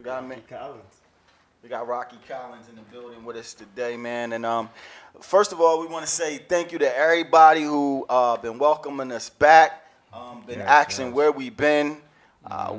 Rocky Collins. We got Rocky Collins in the building with us today, man. And first of all, we want to say thank you to everybody who been welcoming us back, been asking where we've been.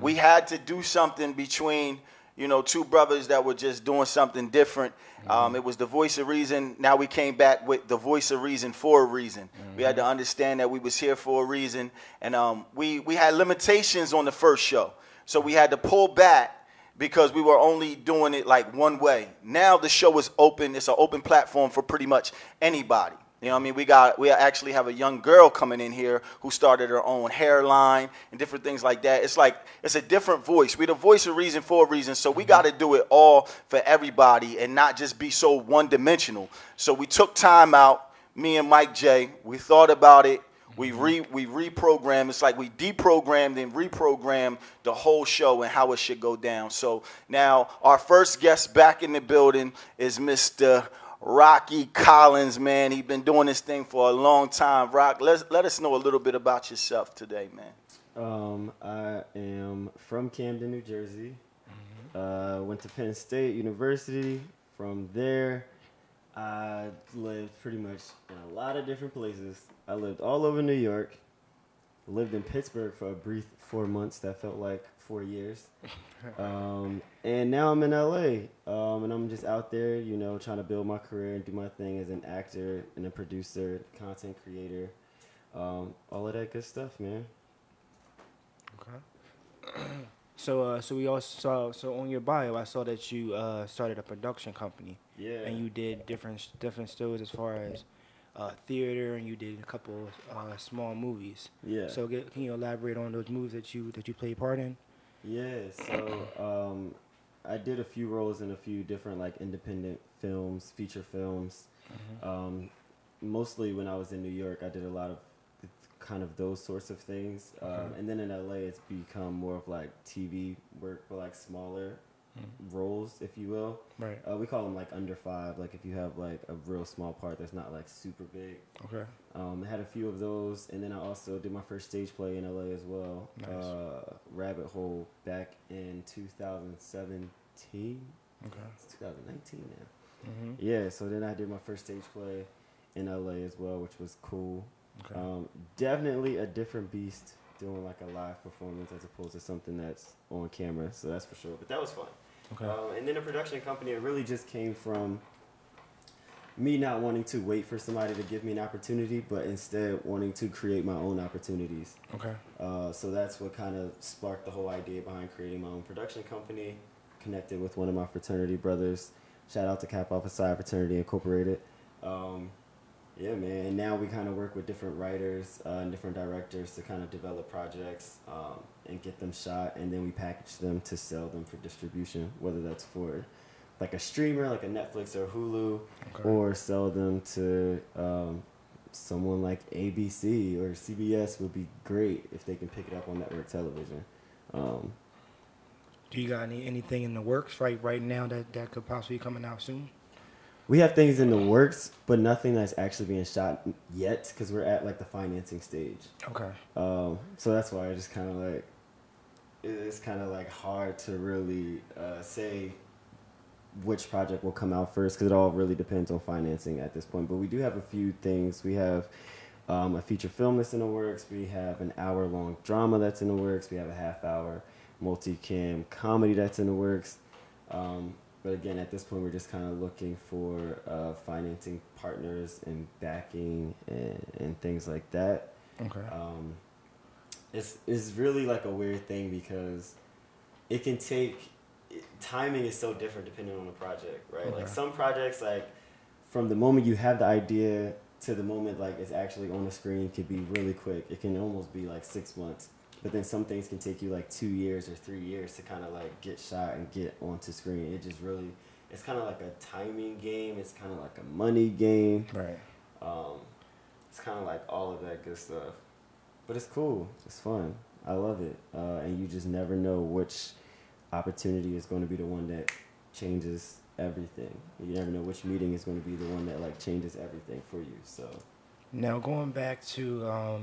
We had to do something between, you know, two brothers that were just doing something different. It was the voice of reason. Now we came back with the voice of reason for a reason. We had to understand that we was here for a reason. And we had limitations on the first show. So we had to pull back because we were only doing it like one way. Now the show is open. It's an open platform for pretty much anybody. You know what I mean? We actually have a young girl coming in here who started her own hairline and different things like that. It's like, it's a different voice. We're the voice of reason for a reason. So we got to do it all for everybody and not just be so one-dimensional. So we took time out, me and Mike J. We thought about it. We reprogrammed. It's like we deprogrammed and reprogrammed the whole show and how it should go down. So now our first guest back in the building is Mr. Rocky Collins, man. He's been doing this thing for a long time. Rock, let us know a little bit about yourself today, man. I am from Camden, New Jersey. Went to Penn State University. From there, I lived pretty much in a lot of different places. I lived all over New York. Lived in Pittsburgh for a brief 4 months. That felt like 4 years. And now I'm in LA. And I'm just out there, you know, trying to build my career and do my thing as an actor and a producer, content creator. All of that good stuff, man. Okay. So we also so on your bio, I saw that you started a production company. Yeah. And you did different shows as far as theater, and you did a couple small movies. Yeah. So can you elaborate on those movies that you played part in? Yeah. So I did a few roles in a few different like independent films, feature films. Mostly when I was in New York, I did a lot of kind of those sorts of things. And then in LA, it's become more of like TV work, but like smaller roles, if you will. Right. We call them like under 5, like if you have like a real small part that's not like super big. Okay. I had a few of those, and then I also did my first stage play in LA as well. Nice. Rabbit Hole back in 2017. Okay. It's 2019 now. Yeah, so then I did my first stage play in LA as well, which was cool. Okay. Definitely a different beast doing like a live performance as opposed to something that's on camera, so that's for sure. But that was fun. Okay. And then the production company, it really just came from me not wanting to wait for somebody to give me an opportunity, but instead wanting to create my own opportunities. Okay. So that's what kind of sparked the whole idea behind creating my own production company. Connected with one of my fraternity brothers. Shout out to Kappa Alpha Psi Fraternity Incorporated. Yeah, man. And now we kind of work with different writers and different directors to kind of develop projects and get them shot, and then we package them to sell them for distribution, whether that's for like a streamer, like a Netflix or Hulu, or sell them to someone like ABC or CBS would be great if they can pick it up on network television. Do you got anything in the works right now that could possibly be coming out soon? We have things in the works, but nothing that's actually being shot yet because we're at like the financing stage. Okay. So that's why I just kind of like, it's kind of like hard to really say which project will come out first because it all really depends on financing at this point. But we do have a few things. We have a feature film that's in the works. We have an hour-long drama that's in the works. We have a half-hour multi-cam comedy that's in the works. But again, at this point, we're just kind of looking for financing partners and backing and things like that. Okay. It's really like a weird thing because it can take, timing is so different depending on the project, right? Okay. Like some projects, like from the moment you have the idea to the moment like it's actually on the screen could be really quick. It can almost be like 6 months. But then some things can take you like 2 years or 3 years to kind of like get shot and get onto screen. It just really, it's kind of like a timing game. It's kind of like a money game. Right. It's kind of like all of that good stuff. But it's cool. It's fun. I love it. And you just never know which opportunity is going to be the one that changes everything. You never know which meeting is going to be the one that like changes everything for you. So now going back to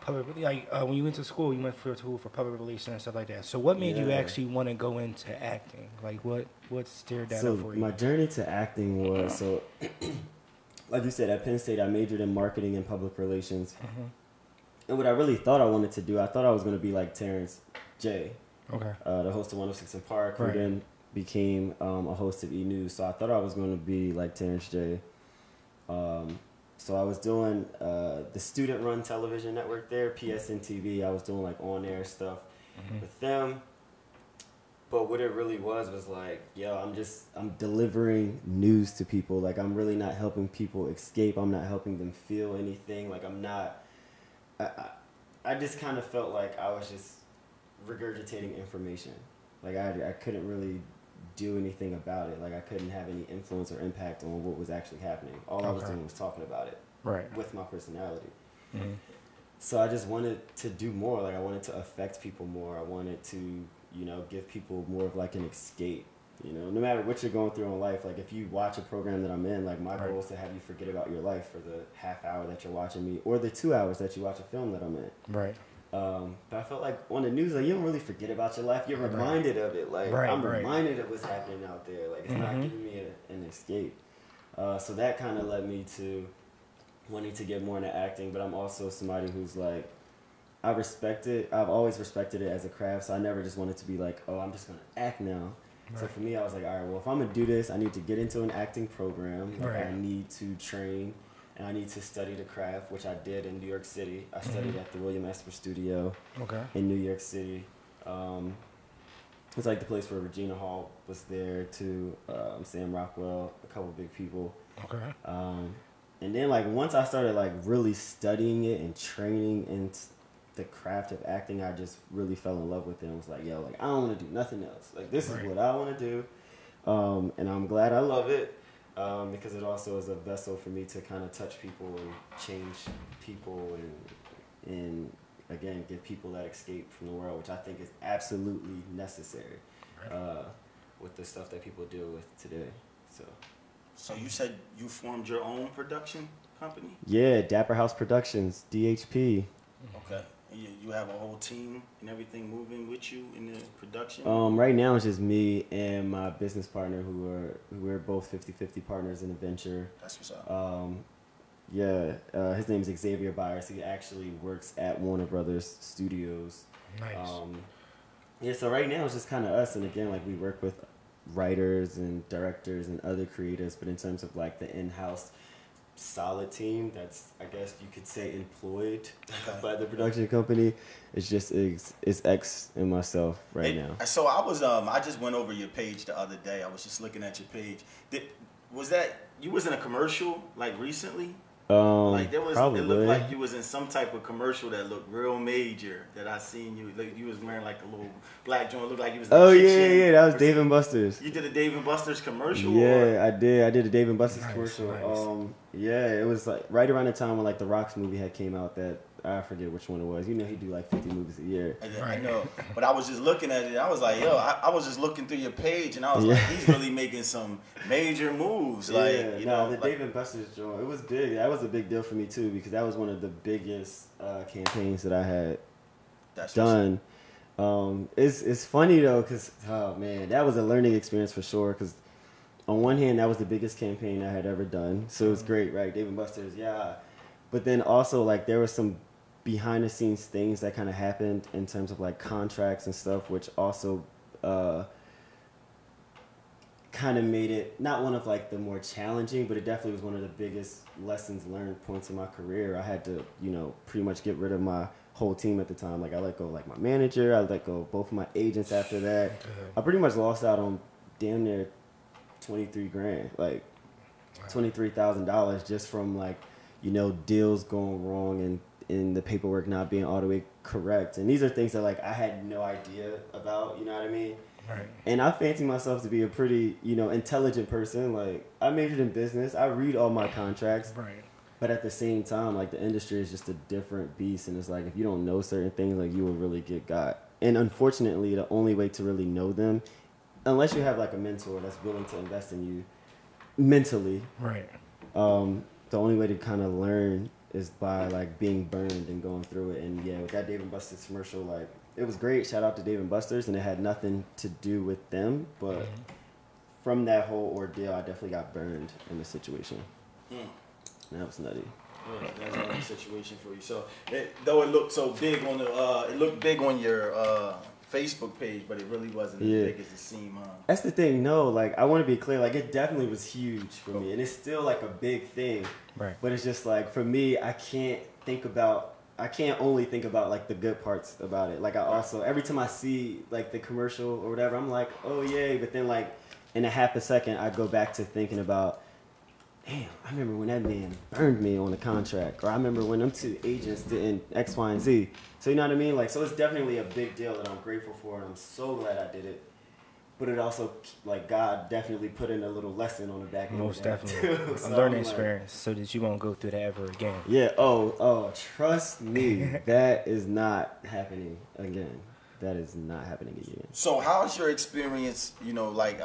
when you went to school, you went for school for public relations and stuff like that. So what made you actually want to go into acting? Like what steered that up for you? My journey to acting was like you said, at Penn State, I majored in marketing and public relations. And what I really thought I wanted to do, I thought I was going to be like Terrence J, the host of 106 in Park, who then became a host of E! News. So I thought I was going to be like Terrence J. So I was doing the student-run television network there, PSN TV. I was doing like on-air stuff with them. But what it really was like, yo, I'm delivering news to people. Like, I'm really not helping people escape. I'm not helping them feel anything. Like, I just kind of felt like I was just regurgitating information. Like, I couldn't really do anything about it. Like, I couldn't have any influence or impact on what was actually happening. All I was doing was talking about it with my personality. So I just wanted to do more. Like, I wanted to affect people more. I wanted to, give people more of like an escape. No matter what you're going through in life, like if you watch a program that I'm in, like my goal is to have you forget about your life for the half hour that you're watching me, or the 2 hours that you watch a film that I'm in. But I felt like on the news, like you don't really forget about your life. You're reminded of it. Like I'm reminded of what's happening out there. Like it's not giving me an escape. So that kind of led me to wanting to get more into acting. But I'm also somebody who's like, I've always respected it as a craft. So I never just wanted to be like, oh, I'm just going to act now. So for me, I was like, all right, well, if I'm going to do this, I need to get into an acting program. Like I need to train, and I need to study the craft, which I did in New York City. I studied at the William Esper Studio in New York City. It's like the place where Regina Hall was there too, Sam Rockwell, a couple big people. And then like once I started like really studying it and training in the craft of acting, I just really fell in love with it and was like, yo, like I don't want to do nothing else. Like this is what I want to do. And I'm glad I love it because it also is a vessel for me to kind of touch people and change people and again, give people that escape from the world, which I think is absolutely necessary with the stuff that people deal with today. So you said you formed your own production company? Yeah, Dapper House Productions, DHP. Okay. You have a whole team and everything moving with you in the production? Right now it's just me and my business partner who we're both 50-50 partners in the venture. That's what's up. His name is Xavier Byers. He actually works at Warner Brothers Studios. So right now it's just kind of us, and again, like we work with writers and directors and other creatives, but in terms of like the in-house solid team that's, I guess you could say, employed by the production company, it's just it's X and myself now. So I was I just went over your page the other day. I was just looking at your page. Was that you was in a commercial like recently? Like there was, probably. It looked like you was in some type of commercial that looked real major. That I seen you, like you was wearing like a little black joint. Looked like you was. In the kitchen. That was Dave and Buster's. You did a Dave and Buster's commercial. Yeah, I did. I did a Dave and Buster's commercial. It was like right around the time when like the Rock's movie had came out. That I forget which one it was. He do like 50 movies a year. I know, but I was just looking at it. I was like, yo, I was just looking through your page, and I was like, he's really making some major moves. Like, the Dave and Buster's joint, it was big. That was a big deal for me too because that was one of the biggest campaigns that I had done. It's funny though because that was a learning experience for sure. Because on one hand, that was the biggest campaign I had ever done, so it was great, right? Dave and Buster's, but then also like there was some behind the scenes things that kind of happened in terms of like contracts and stuff, which also kind of made it not one of like the more challenging, but it definitely was one of the biggest lessons learned points in my career. I had to, pretty much get rid of my whole team at the time. Like I let go of like my manager, I let go of both of my agents after that. I pretty much lost out on damn near $23,000, like $23,000 just from like, deals going wrong and the paperwork not being all the way correct. And these are things that like I had no idea about, you know what I mean? Right. And I fancy myself to be a pretty, intelligent person. Like I majored in business. I read all my contracts. Right. But at the same time, like the industry is just a different beast. And it's like, if you don't know certain things, like you will really get got. And unfortunately, the only way to really know them, unless you have like a mentor that's willing to invest in you mentally. Right. The only way to kind of learn is by like being burned and going through it. And yeah, with that Dave & Buster's commercial, like it was great. Shout out to Dave & Buster's, and it had nothing to do with them, but from that whole ordeal, I definitely got burned in the situation. And that was nutty. Yeah, that's a situation for you. So, though it looked so big on it looked big on your Facebook page, but it really wasn't as big as it seemed. That's the thing. No, like I want to be clear. Like it definitely was huge for me, and it's still like a big thing. Right. But it's just like for me, I can't only think about like the good parts about it. Like I also every time I see like the commercial or whatever, I'm like, oh yay! But then like in a half a second, I go back to thinking about, damn, I remember when that man burned me on a contract, or I remember when them two agents did X, Y, and Z. So you know what I mean? Like, so it's definitely a big deal that I'm grateful for, and I'm so glad I did it. But it also, like, God definitely put in a little lesson on the back end. Most definitely. Too. A learning experience so that you won't go through that ever again. Yeah. Oh, trust me, that is not happening again. That is not happening again. So how's your experience, you know, like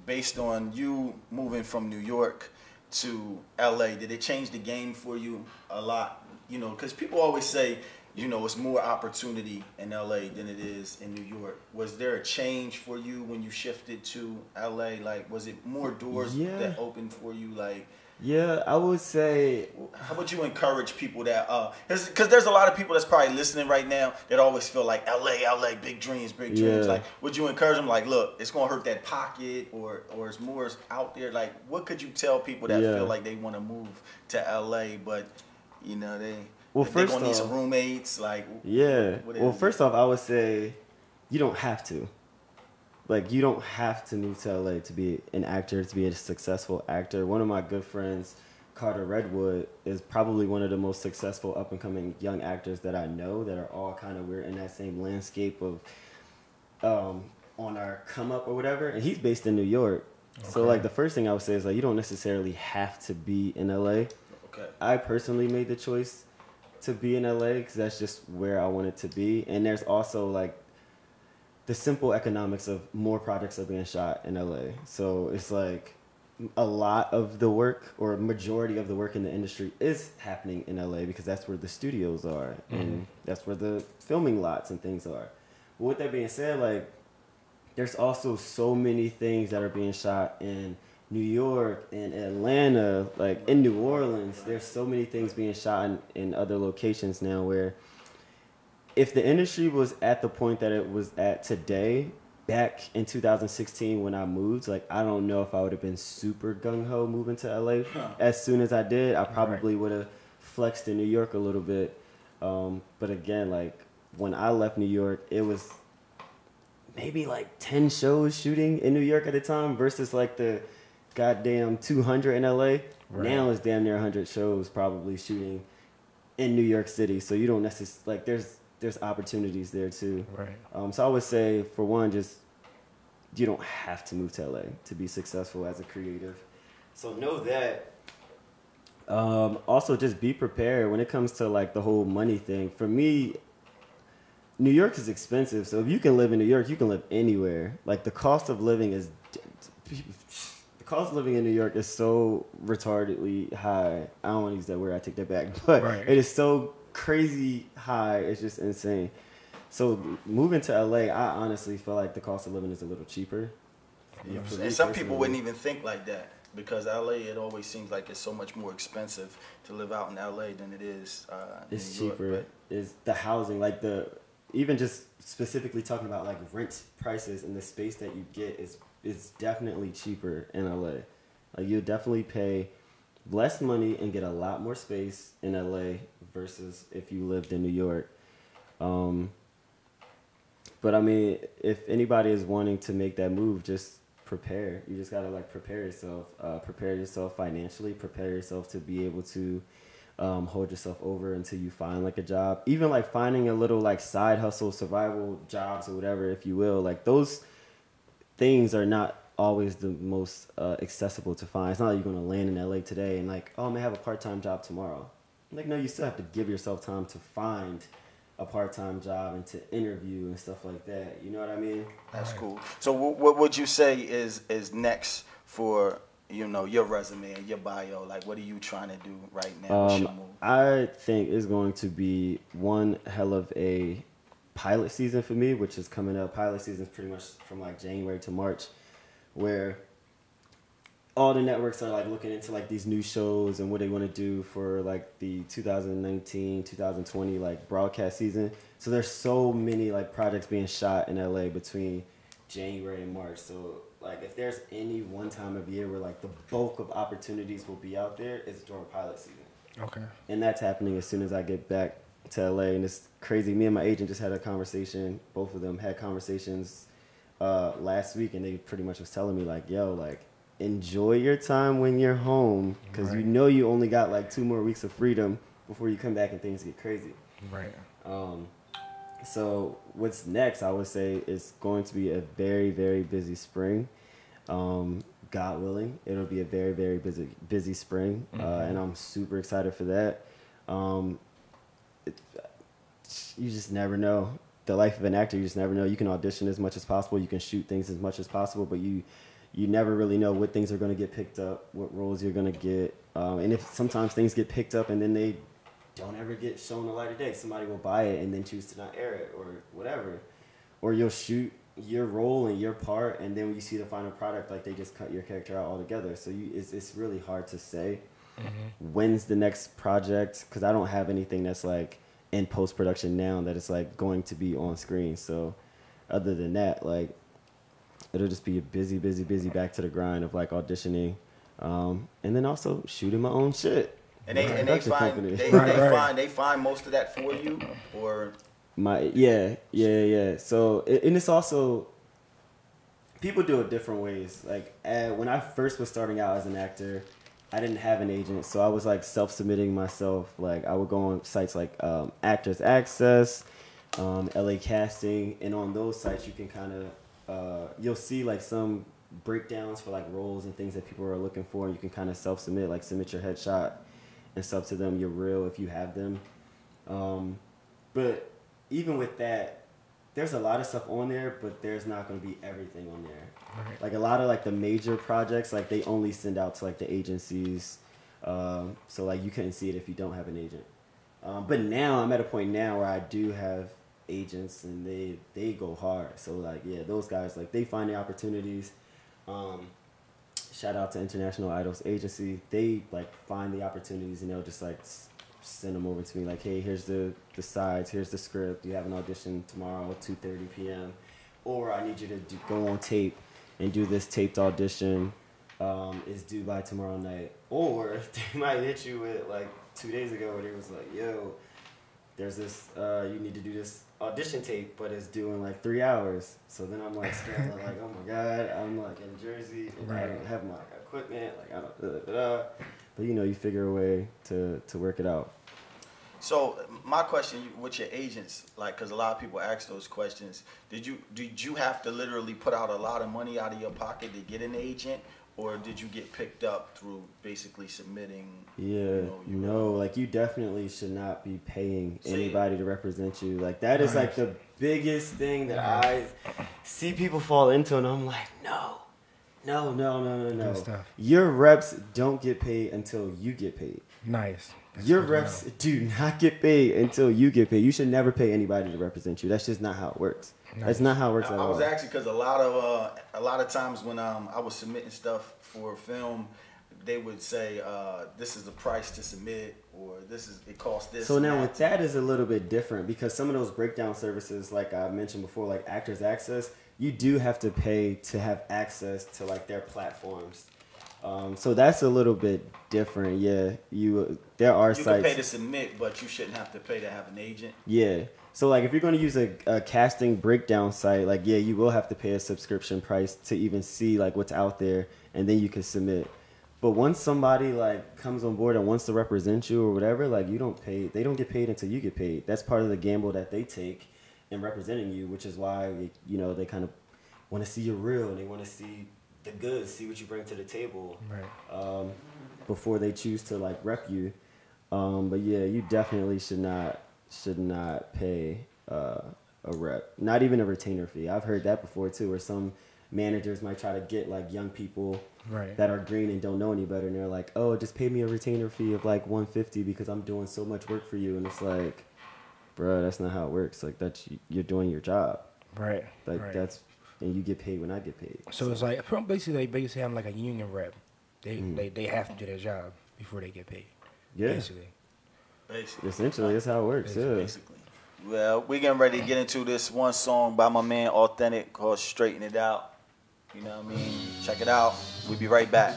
based on you moving from New York to LA, did it change the game for you a lot? You know, because people always say, you know, it's more opportunity in LA than it is in New York. Was there a change for you when you shifted to LA? Like, was it more doors that opened for you? Like, yeah, I would say. How would you encourage people that, because there's a lot of people that's probably listening right now that always feel like LA, big dreams, big dreams. Like, would you encourage them, like, look, it's going to hurt that pocket, or it's more out there? Like, what could you tell people that feel like they want to move to LA, but, you know, they're going to need some roommates? Like, well, first off, I would say you don't have to. Like, you don't have to move to LA to be an actor, to be a successful actor. One of my good friends, Carter Redwood, is probably one of the most successful up-and-coming young actors that I know, that are all kind of, we're in that same landscape of on our come-up or whatever. And he's based in New York. Okay. So, like, the first thing I would say is, like, you don't necessarily have to be in LA. Okay. I personally made the choice to be in LA because that's just where I wanted to be. And there's also, like, the simple economics of more projects are being shot in LA. So it's like a lot of the work, or majority of the work in the industry, is happening in LA because that's where the studios are and that's where the filming lots and things are. But with that being said, like, there's also so many things that are being shot in New York and Atlanta, like in New Orleans. There's so many things being shot in other locations now where, if the industry was at the point that it was at today, back in 2016 when I moved, like, I don't know if I would have been super gung-ho moving to LA as soon as I did. I probably would have flexed in New York a little bit. But again, like, when I left New York, it was maybe like 10 shows shooting in New York at the time versus like the goddamn 200 in LA. Right. Now it's damn near 100 shows probably shooting in New York City. So you don't necessarily, like, there's opportunities there too. Right. So I would say, for one, just you don't have to move to LA to be successful as a creative. So know that. Also, just be prepared when it comes to like the whole money thing. For me, New York is expensive. So if you can live in New York, you can live anywhere. Like, the cost of living in New York is so retardedly high. I don't want to use that word. I take that back. But it is so crazy high. It's just insane. So moving to LA, I honestly feel like the cost of living is a little cheaper. Yeah. And some people wouldn't even think like that, because LA, it always seems like it's so much more expensive to live out in LA than it is it's in New York. cheaper. Is the housing, like, even just specifically talking about like rent prices and the space that you get is definitely cheaper in LA. Like, you'll definitely pay less money and get a lot more space in LA versus if you lived in New York. But I mean, if anybody is wanting to make that move, just prepare. You just gotta, like, prepare yourself financially, prepare yourself to be able to hold yourself over until you find like a job. Even like finding a little like side hustle, survival jobs or whatever, if you will, like, those things are not always the most accessible to find. It's not like you're going to land in LA today and like, oh, I'm going to have a part-time job tomorrow. Like, no, you still have to give yourself time to find a part-time job and to interview and stuff like that. You know what I mean? That's cool. So what would you say is next for your resume and your bio? Like, what are you trying to do right now? What's your move? I think it's going to be one hell of a pilot season for me, which is coming up. Pilot season is pretty much from like January to March, where all the networks are like looking into like these new shows and what they want to do for like the 2019, 2020 like broadcast season. So there's so many like projects being shot in LA between January and March. So like if there's any one time of year where like the bulk of opportunities will be out there, it's during pilot season. Okay. And that's happening as soon as I get back to LA. And it's crazy. Me and my agent just had a conversation. Both of them had conversations last week, and they pretty much was telling me like, yo, like, enjoy your time when you're home, because right. you know you only got like 2 more weeks of freedom before you come back and things get crazy. Right. So what's next, I would say, is going to be a very, very busy spring. God willing, it'll be a very, very busy spring, and I'm super excited for that. You just never know. The life of an actor, you just never know. You can audition as much as possible, you can shoot things as much as possible, but you never really know what things are going to get picked up, what roles you're going to get. And if sometimes things get picked up and then they don't ever get shown the light of day, somebody will buy it and then choose to not air it or whatever. Or you'll shoot your role and your part, and then when you see the final product, like they just cut your character out altogether. So it's really hard to say when's the next project, because I don't have anything that's like in post-production now that is like going to be on screen. So other than that, like, it'll just be a busy back to the grind of like auditioning, and then also shooting my own shit. And they find most of that for you, or yeah. So and it's also, people do it different ways. Like when I first was starting out as an actor, I didn't have an agent, so I was like self-submitting myself. Like I would go on sites like Actors Access, LA Casting, and on those sites you can kind of you'll see like some breakdowns for like roles and things that people are looking for. You can kind of self-submit, like submit your headshot and stuff to them, your reel if you have them. But even with that, there's a lot of stuff on there, but there's not going to be everything on there. Right. Like a lot of like the major projects, like they only send out to like the agencies. So like you couldn't see it if you don't have an agent. But now I'm at a point now where I do have agents, and they go hard. So like, yeah, those guys, like they find the opportunities. Shout out to International Idols Agency. They like find the opportunities, and they'll just like send them over to me. Like, hey, here's the sides, here's the script. You have an audition tomorrow at 2:30 p.m. Or I need you to go on tape and do this taped audition. It's due by tomorrow night. Or they might hit you with like 2 days ago where they was like, yo, there's this, you need to do this audition tape, but it's due in like 3 hours. So then I'm like scrambling, like, oh my God, I'm like in Jersey, and I don't have my equipment, like I don't, But you know, you figure a way to work it out. So my question with your agents, like, because a lot of people ask those questions, did you have to literally put out a lot of money out of your pocket to get an agent? Or did you get picked up through basically submitting? Yeah, like you definitely should not be paying anybody to represent you. Like that is like the biggest thing that I see people fall into, and I'm like, no. Your reps don't get paid until you get paid. Nice. Your reps do not get paid until you get paid. You should never pay anybody to represent you. That's just not how it works. Nice. That's not how it works at all. I was actually, because a lot of times when I was submitting stuff for film, they would say, this is the price to submit, or it costs this. So now with that is a little bit different, because some of those breakdown services, like I mentioned before, like Actors Access, you do have to pay to have access to like their platforms. So that's a little bit different. Yeah, there are sites. You can pay to submit, but you shouldn't have to pay to have an agent. Yeah. So like if you're going to use a casting breakdown site, like yeah, you will have to pay a subscription price to even see like what's out there, and then you can submit. But once somebody like comes on board and wants to represent you or whatever, like they don't get paid until you get paid. That's part of the gamble that they take in representing you, which is why they kind of want to see your reel, and they want to see the goods, see what you bring to the table, right? Before they choose to like rep you. But yeah, you definitely should not pay a rep, not even a retainer fee. I've heard that before too, where some managers might try to get like young people Right. that are green and don't know any better, and they're like, oh, just pay me a retainer fee of like $150 because I'm doing so much work for you. And it's like, bro, that's not how it works. Like, that's, you're doing your job. Right. Like, right. that's, and you get paid when I get paid. So it's like basically having like a union rep. They have to do their job before they get paid. Yeah. Basically. Essentially, that's how it works. Basically. Well, we getting ready to get into this one song by my man Authentic called Straighten It Out. You know what I mean? Check it out. We'll be right back.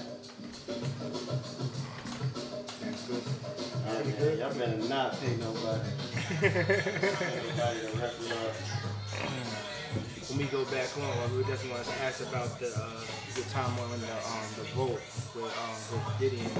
Y'all better not pay nobody. When we go back on, we just wanted to ask about the time on the vote with Diddy and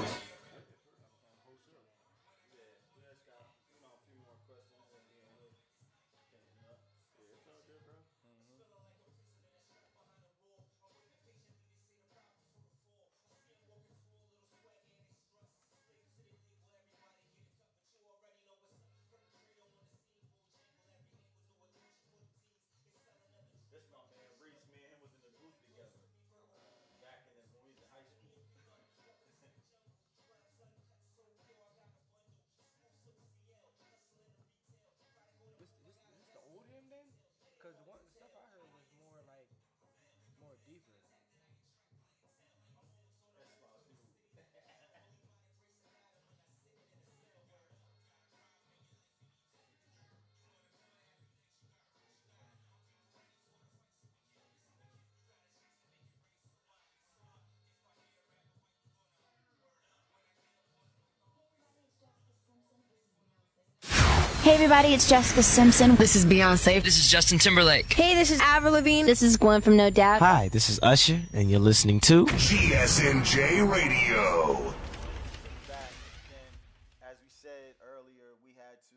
Hey everybody, it's Jessica Simpson. This is Beyonce. This is Justin Timberlake. Hey, this is Avril Lavigne. This is Gwen from No Doubt. Hi, this is Usher, and you're listening to GSNJ Radio. As we said earlier, we had to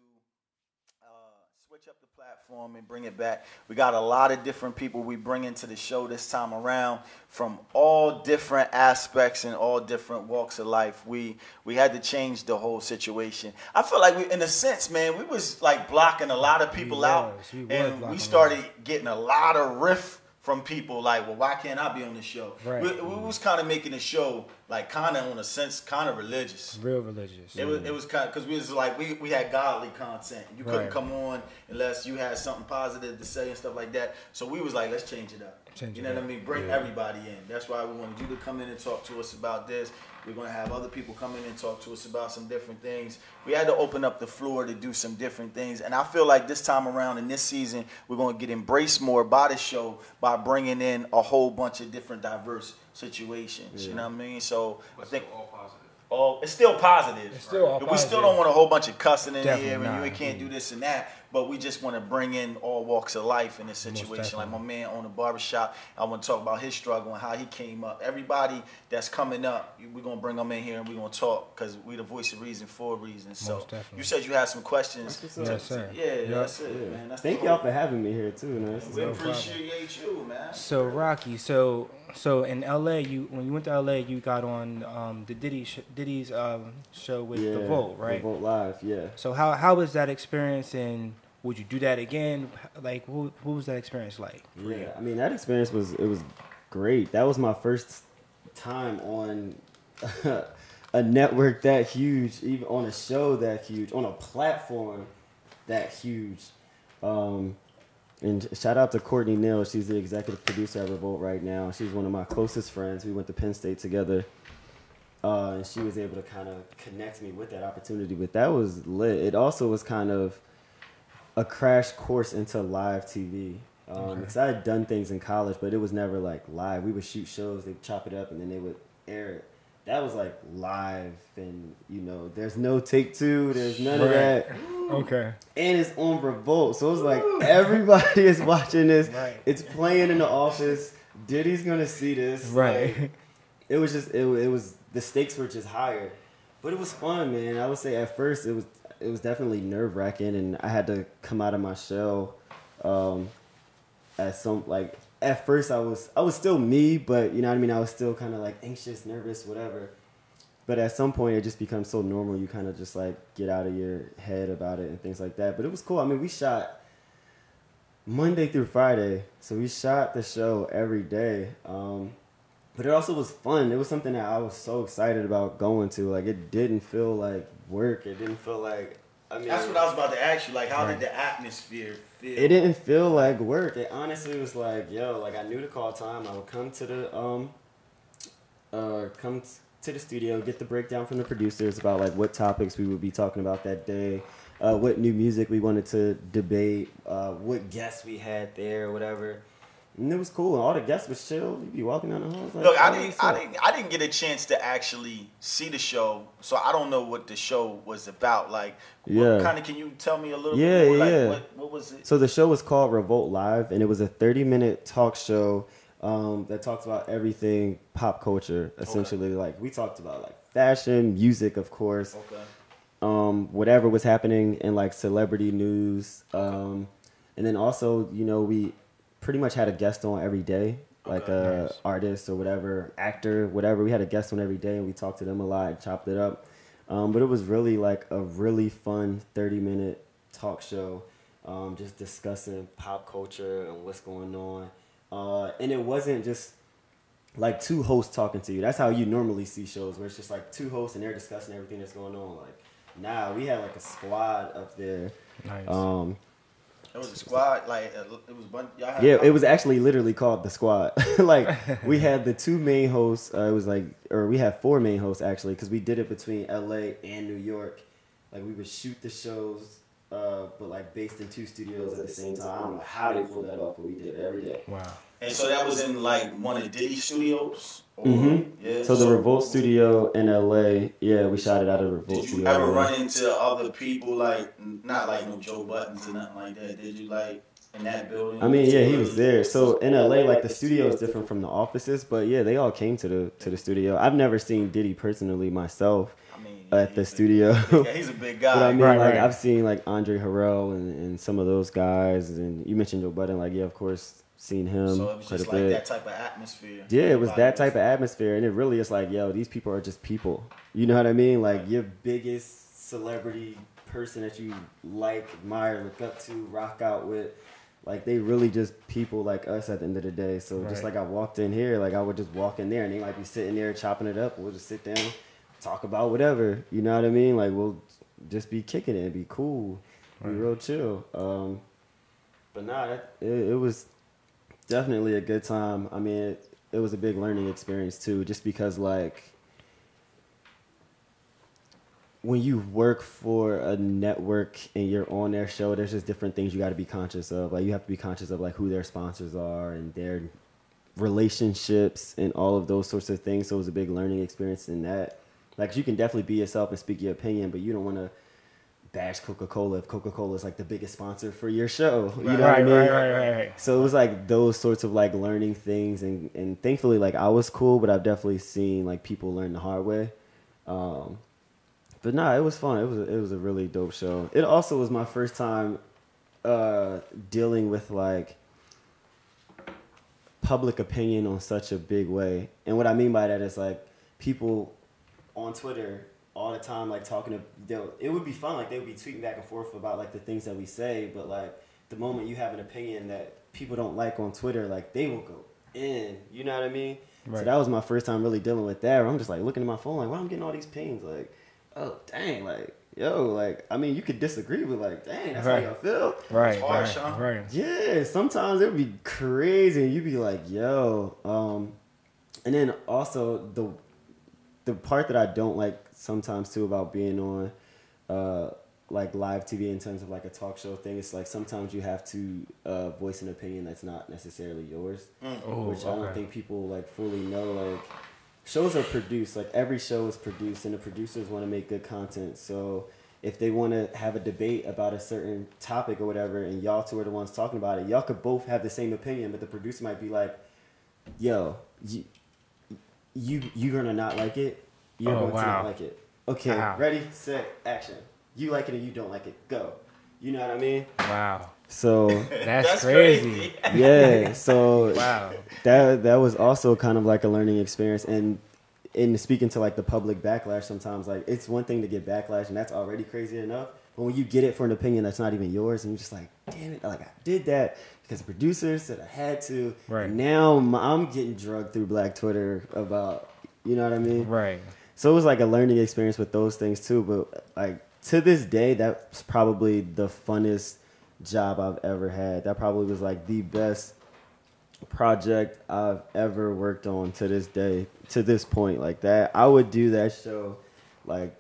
switch up the platform and bring it back. We got a lot of different people we bring into the show this time around from all different aspects and all different walks of life. We had to change the whole situation. I feel like we, in a sense, man, we was like blocking a lot of people out, and we started getting a lot of riff from people like, well, why can't I be on the show? Right. We was kind of making the show like kind of, in a sense, kind of religious. real religious. It was kind of, because we was like, we had godly content. You couldn't Right. come on unless you had something positive to say and stuff like that. So we was like, let's change it up. You know what I mean? Bring everybody in. That's why we wanted you to come in and talk to us about this. We're going to have other people come in and talk to us about some different things. We had to open up the floor to do some different things. And I feel like this time around in this season, we're going to get embraced more by the show by bringing in a whole bunch of different diverse situations. You know what I mean? So I think all positive. It's still positive. It's still all We positive. still don't want a whole bunch of cussing in Definitely here and not. you can't do this and that. But we just want to bring in all walks of life in this Most situation. Like my definitely. man owned a barbershop. I want to talk about his struggle and how he came up. Everybody that's coming up, we're going to bring them in here and we're going to talk because we the voice of reason for a reason. So Most definitely. you said you had some questions. Yes, sir. Yeah, that's it, Yeah. man. That's Thank the y'all whole- for having me here too. Man. This is We no appreciate you, man. So Rocky, so in LA, when you went to LA, you got on the Diddy's show with the Vote, right? The Vote Live, yeah. So how was that experience, and would you do that again? Like, what was that experience like? for you? Yeah, I mean that experience was great. That was my first time on a network that huge, even on a show that huge, on a platform that huge. And shout out to Courtney Neal. She's the executive producer at Revolt right now. She's one of my closest friends. We went to Penn State together. And she was able to kind of connect me with that opportunity. But that was lit. It also was kind of a crash course into live TV. Because I had done things in college, but it was never like live. We would shoot shows, they'd chop it up, and then they would air it. That was like live, and there's no take two, there's none of that. Okay. And it's on Revolt, so it's like everybody is watching this. Right. It's playing in the office. Diddy's gonna see this. Right. Like, it was just it was the stakes were just higher, but it was fun, man. I would say at first it was definitely nerve wracking, and I had to come out of my shell. At first I was still me, but you know what I mean. I was still kind of like anxious, nervous, whatever. But at some point, it just becomes so normal. You kind of just like get out of your head about it and things like that. But it was cool. I mean, we shot Monday through Friday. So we shot the show every day. But it also was fun. It was something that I was so excited about going to. Like, it didn't feel like work. It didn't feel like, I mean. That's what I was about to ask you. Like, how did the atmosphere feel? It didn't feel like work. It honestly was like, yo, like I knew the call time. I would come to the studio, get the breakdown from the producers about like what topics we would be talking about that day, what new music we wanted to debate, what guests we had there, whatever. And it was cool. And all the guests was chill. You'd be walking down the hall. Like, Look, I didn't get a chance to actually see the show, so I don't know what the show was about. Like, what kind of, can you tell me a little bit more? Like, what was it? So the show was called Revolt Live, and it was a 30-minute talk show that talks about everything pop culture, essentially. Okay. Like, we talked about like fashion, music, of course. Okay. Whatever was happening in like celebrity news. And then also, you know, we pretty much had a guest on every day, like a artist or whatever, actor, whatever. We had a guest on every day, and we talked to them a lot, chopped it up. But it was really like a really fun 30-minute talk show, just discussing pop culture and what's going on. And it wasn't just like two hosts talking to you. That's how you normally see shows, where it's just like two hosts and they're discussing everything that's going on. Like, nah, we had like a squad up there. Nice. It was a squad, like it was one. It was actually literally called the squad. Like, we had the two main hosts. We had four main hosts actually, because we did it between LA and New York. Like, we would shoot the shows, but like based in two studios at the same time. I don't know how they pulled that off, but we did it every day. Wow. And so that was in like one of Diddy's studios. Yeah. So the Revolt studio in LA, we shot it out of Revolt studio. Did you ever run into other people, like, not like no Joe Buttons or nothing like that? Did you, like, in that building? I mean, yeah, he was there. So in LA, like, the studio is different from the offices, but yeah, they all came to the studio. I've never seen Diddy personally myself. At the studio. Yeah, he's a big guy. But I mean, I've seen like Andre Harrell and some of those guys, and you mentioned Joe Budden. Like, yeah, of course, seen him. So it was just like that type of atmosphere. Yeah, it was that type of atmosphere, and it really is like, yo, these people are just people. You know what I mean? Like, your biggest celebrity person that you like, admire, look up to, rock out with, like, they really just people like us at the end of the day. So just like I walked in here, like I would just walk in there, and they might be sitting there chopping it up. We'll just sit down, talk about whatever. You know what I mean? Like, we'll just be kicking it and be cool, be real chill. But nah, it was definitely a good time. I mean, it was a big learning experience too, just because like when you work for a network and you're on their show, there's just different things you got to be conscious of. Like, you have to be conscious of like who their sponsors are and their relationships and all of those sorts of things. So it was a big learning experience in that. Like, you can definitely be yourself and speak your opinion, but you don't want to bash Coca-Cola if Coca-Cola is like the biggest sponsor for your show. You know what I mean? Right. So it was like those sorts of like learning things, and thankfully like I was cool, but I've definitely seen like people learn the hard way. But nah, it was fun. It was a really dope show. It also was my first time dealing with like public opinion on such a big way. And what I mean by that is like people on Twitter all the time, like talking to, it would be fun, like they would be tweeting back and forth about like the things that we say, but like the moment you have an opinion that people don't like on Twitter, like they will go in, you know what I mean? Right. So that was my first time really dealing with that, where I'm just like looking at my phone like, why I'm getting all these pings, like, oh dang, like, yo, like, I mean, you could disagree with like, dang, that's how y'all feel. Right. Yeah, sometimes it would be crazy, and you'd be like, yo, and then also the part that I don't like sometimes too about being on like live TV in terms of like a talk show thing, it's like sometimes you have to voice an opinion that's not necessarily yours, which I don't think people like fully know. Like, shows are produced, like every show is produced, and the producers want to make good content. So if they want to have a debate about a certain topic or whatever, and y'all two are the ones talking about it, y'all could both have the same opinion, but the producer might be like, yo, you're gonna not like it. You're going to not like it. Okay, ready, set, action. You like it and you don't like it. Go. You know what I mean? Wow. So that's crazy. Yeah. So wow. That was also kind of like a learning experience, and in speaking to like the public backlash, sometimes like it's one thing to get backlash, and that's already crazy enough. But when you get it for an opinion that's not even yours, and you're just like, damn it, like I did that, because the producer said I had to. Right. And now I'm getting drugged through Black Twitter about, you know what I mean? Right. So it was like a learning experience with those things too. But like to this day, that's probably the funnest job I've ever had. That probably was like the best project I've ever worked on to this day, to this point. Like that, I would do that show like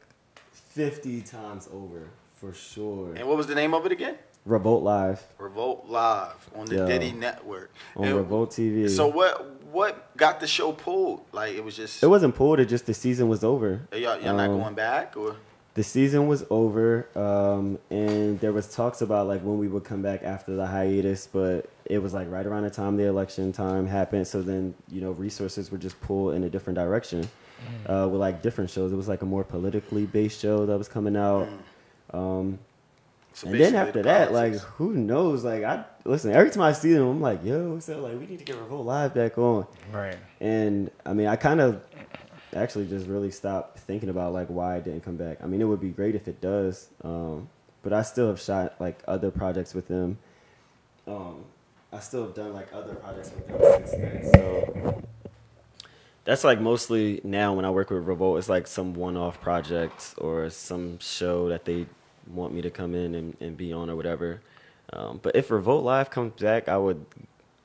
50 times over for sure. And what was the name of it again? Revolt Live. Revolt Live on the Diddy Network. On Revolt TV. So what got the show pulled? Like it was just. It wasn't pulled. It just the season was over. Y'all not going back or? The season was over, and there was talks about like when we would come back after the hiatus, but it was like right around the time the election time happened. So then, you know, resources were just pulled in a different direction with like different shows. It was like a more politically based show that was coming out. So and then after that, like, who knows? Like, listen, every time I see them, I'm like, yo, so like, we need to get Revolt Live back on. Right. And I mean, I kind of actually just really stopped thinking about like why it didn't come back. I mean, it would be great if it does, but I still have shot like other projects with them. I still have done like other projects with them since then. So that's like mostly now when I work with Revolt, it's like some one-off projects or some show that they want me to come in and be on or whatever. But if Revolt Live comes back, I would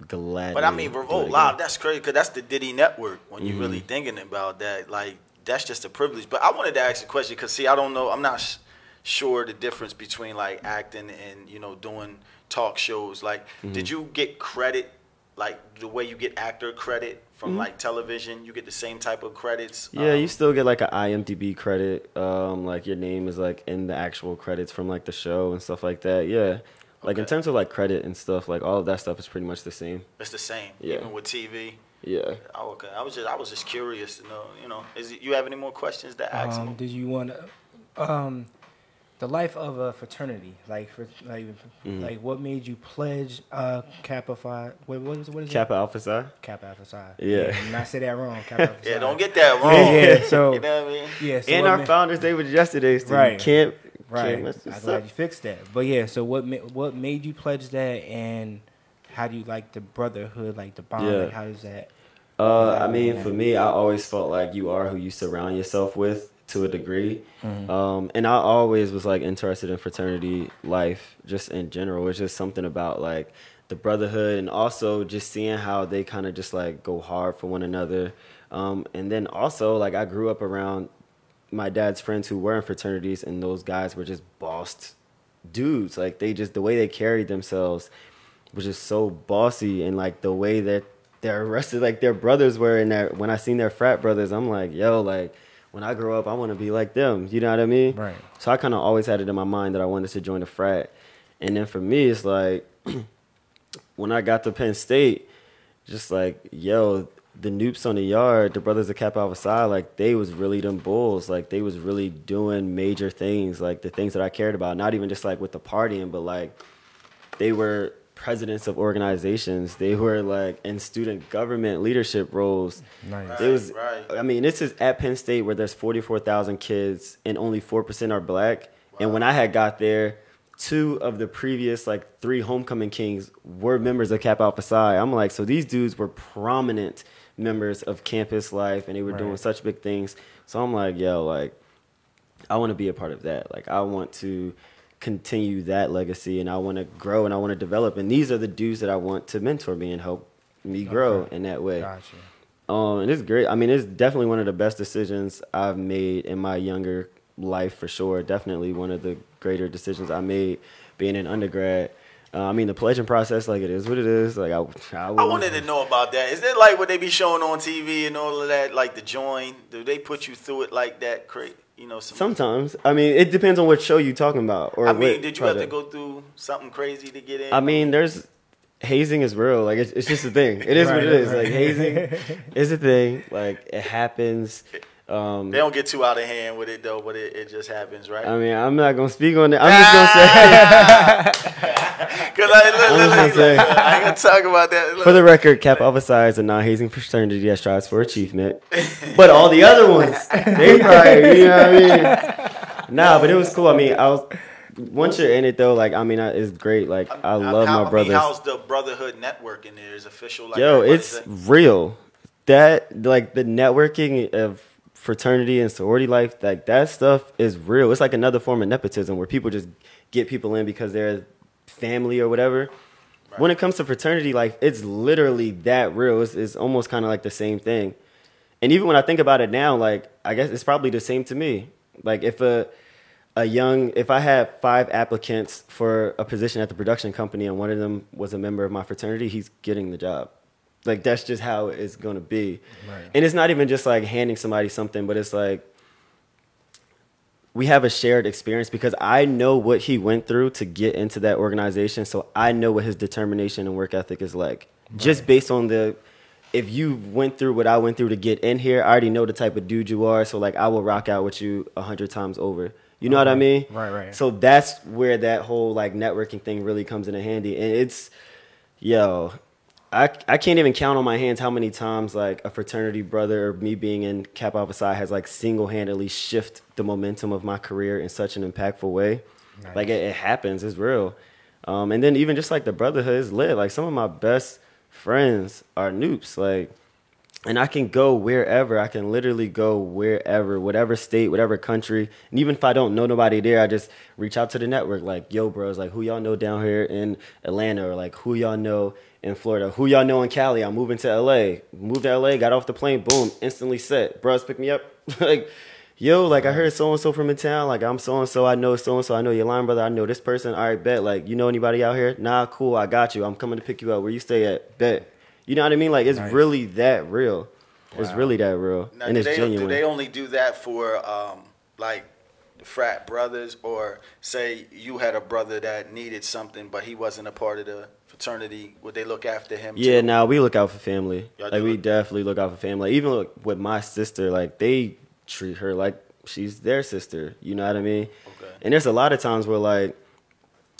gladly. But I mean, Revolt Live, that's crazy because that's the Diddy Network. When you're really thinking about that, like that's just a privilege. But I wanted to ask a question because see, I don't know, I'm not sure the difference between like acting and doing talk shows. Like, did you get credit like the way you get actor credit from like television? You get the same type of credits? Yeah, you still get like an IMDb credit. Like your name is like in the actual credits from like the show and stuff like that. Yeah. Like in terms of like credit and stuff, like all of that stuff is pretty much the same. It's the same, yeah. Even with TV. Yeah. Oh, okay. I was just curious to know. You have any more questions to ask me? Did you want to, the life of a fraternity, like what made you pledge Kappa Phi? What is it? Kappa Alpha Psi. Kappa Alpha Psi. Yeah. And I said that wrong. Kappa Alpha Psi. Yeah, don't get that wrong. Yeah. So you know what I mean? Yeah. So and our founders, they was yesterday. So right. You can't. Right. I'm glad you fixed that. But yeah, so what made you pledge that, and how do you like the brotherhood, like the bond? Yeah. Like how does that? I mean, for me, I always felt like you are who you surround yourself with to a degree. And I always was like interested in fraternity life just in general. It's just something about like the brotherhood and also just seeing how they kind of just like go hard for one another. And then also like I grew up around my dad's friends who were in fraternities, and those guys were just bossed dudes. Like they just, the way they carried themselves was just so bossy, and like the way that they're arrested, like their brothers were in there. When I seen their frat brothers, I'm like, yo, like when I grow up, I want to be like them. You know what I mean? Right. So I kind of always had it in my mind that I wanted to join a frat. And then for me, it's like when I got to Penn State, just like, yo, the Noops on the yard, the brothers of Kappa Alpha Psi, like they was really them bulls. Like they was really doing major things, like the things that I cared about. Not even just like with the partying, but like they were presidents of organizations. They were like in student government leadership roles. Nice. It was, right. I mean, this is at Penn State where there's 44,000 kids and only 4% are black. Wow. And when I had got there, 2 of the previous like 3 homecoming kings were members of Kappa Alpha Psi. I'm like, so these dudes were prominent members of campus life, and they were doing such big things. So I'm like, yo, like I want to be a part of that. Like I want to continue that legacy, and I want to grow, and I want to develop, and these are the dudes that I want to mentor me and help me grow in that way. Gotcha. And it's great. I mean, it's definitely one of the best decisions I've made in my younger life for sure. Definitely one of the greater decisions I made being an undergrad. I mean, the pledging process, like, it is what it is. Like, I wanted to know about that. Is that like what they be showing on TV and all of that, like the join? Do they put you through it like that? Sometimes. I mean, it depends on what show you're talking about. Or did you have to go through something crazy to get in? I mean, there's hazing is real. Like, it's just a thing. It is what it is. Like, hazing is a thing. Like, it happens. They don't get too out of hand with it, though, but it just happens, right? I mean, I'm not going to speak on that. I'm just going to say. Because I ain't going to talk about that. Look. For the record, Kappa Alpha Psi is a non-hazing fraternity that strives for achievement. But all the other ones, they probably, you know what I mean? Nah, but it was cool. I mean, once you're in it though, like I mean, it's great. Like I love my brothers. How's the brotherhood network in there? Is official? Like Yo, it's real. That like the networking of fraternity and sorority life, like that stuff is real. It's like another form of nepotism where people just get people in because they're family or whatever. Right. When it comes to fraternity life, it's literally that real. It's almost kind of like the same thing. And even when I think about it now, like I guess it's probably the same to me. Like if if I had 5 applicants for a position at the production company and one of them was a member of my fraternity, he's getting the job. Like that's just how it's going to be. Right. And it's not even just like handing somebody something, but it's like we have a shared experience because I know what he went through to get into that organization. So I know what his determination and work ethic is like. Right. Just based on if you went through what I went through to get in here, I already know the type of dude you are. So like I will rock out with you 100 times over. You know what I mean? Right. So that's where that whole like networking thing really comes into handy. And it's, I can't even count on my hands how many times like a fraternity brother or me being in Kappa Alpha Psi has like single-handedly shift the momentum of my career in such an impactful way. Nice. Like it happens, it's real. And then even just like the brotherhood is lit. Like some of my best friends are Noops. Like, and I can go wherever. I can literally go wherever, whatever state, whatever country. And even if I don't know nobody there, I just reach out to the network. Like, yo, bros, like who y'all know down here in Atlanta, or like who y'all know in Florida, who y'all know in Cali. I'm moving to LA. Moved to LA, got off the plane, boom, instantly set. Bros, pick me up. Like, yo, like I heard so-and-so from in town. Like I'm so-and-so, I know so-and-so, I know your line brother, I know this person. All right, bet. Like, you know anybody out here? Nah, cool, I got you. I'm coming to pick you up. Where you stay at? Bet. You know what I mean? Like, it's really that real. Wow. It's really that real. Now, and it's genuine. Do they only do that for, like, frat brothers? Or say you had a brother that needed something, but he wasn't a part of the fraternity? Would they look after him too? Yeah, nah, we look out for family. Like, we definitely look out for family. Even look, with my sister, like, they treat her like she's their sister. You know what I mean? Okay. And there's a lot of times where, like,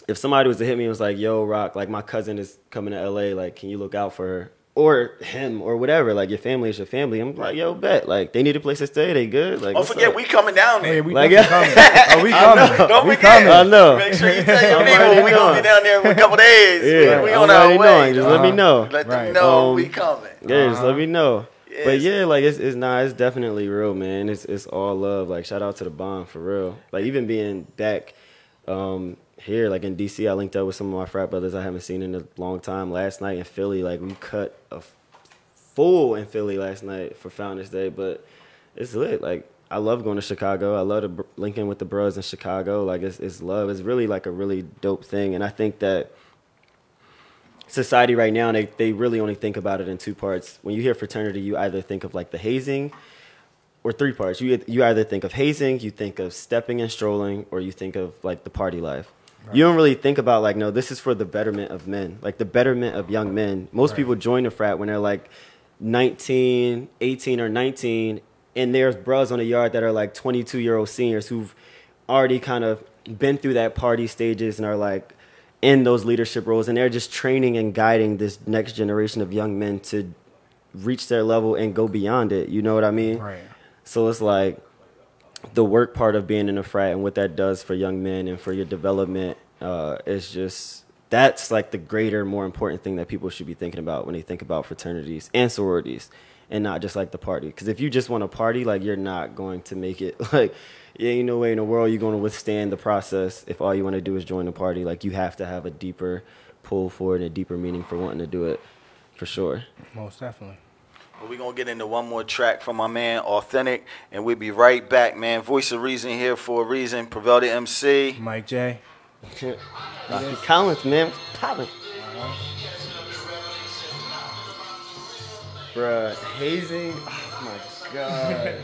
if somebody was to hit me and was like, yo, Rock, like my cousin is coming to LA, like, can you look out for her? Or him, or whatever. Like, your family is your family. I'm like, yo, bet. Like, they need a place to stay. They good. Like, don't forget, we coming down there. Hey, we coming. Oh, we coming. Don't we forget. coming. I know. Make sure you tell your people we going to be down there in a couple days. Yeah, we on our way. Just let me know. Let them know we coming. Yeah, just let me know. Yes. But yeah, like, it's definitely real, man. It's all love. Like, shout out to the bond, for real. Like, even being back here, like in DC, I linked up with some of my frat brothers I haven't seen in a long time. Last night in Philly, like, we cut a full in Philly last night for Founders Day, but it's lit. Like, I love going to Chicago. I love to link in with the bros in Chicago. Like, it's love. It's really like a really dope thing. And I think that society right now, they really only think about it in 2 parts. When you hear fraternity, you either think of like the hazing, or 3 parts. You either think of hazing, you think of stepping and strolling, or you think of like the party life. Right. You don't really think about like, no, this is for the betterment of men, like the betterment of young men. Most people join a frat when they're like 19, 18 or 19, and there's bros on the yard that are like 22-year-old seniors who've already kind of been through that party stages and are like in those leadership roles, and they're just training and guiding this next generation of young men to reach their level and go beyond it. You know what I mean? Right. So it's like the work part of being in a frat and what that does for young men and for your development is just, that's like the greater, more important thing that people should be thinking about when they think about fraternities and sororities, and not just like the party. Because if you just want to party, like, you're not going to make it. Like, yeah, ain't no way in the world you're going to withstand the process if all you want to do is join the party. Like, you have to have a deeper pull for it and a deeper meaning for wanting to do it, for sure. Most definitely. Well, we're going to get into one more track from my man, Authentic, and we'll be right back, man. Voice of Reason here for a reason. Prevail the MC. Mike J. Collins, man. Poppin'. Bruh, hazing. Oh, my God.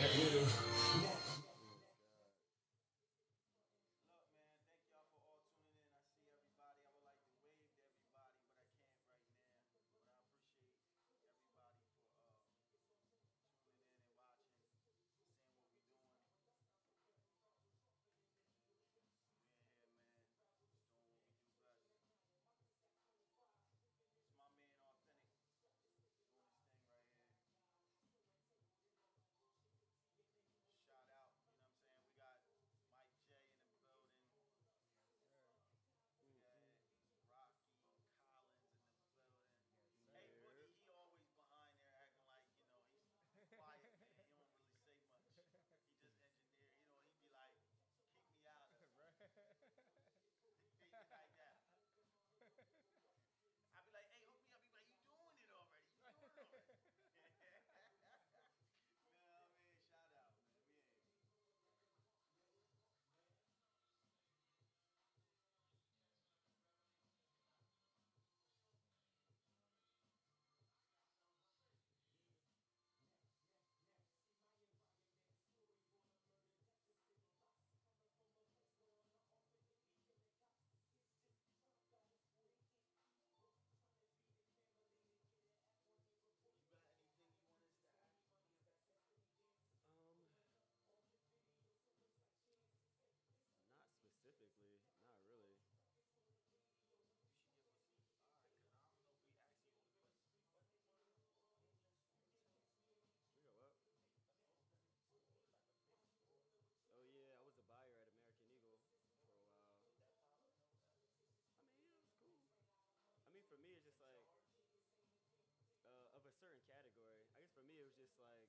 like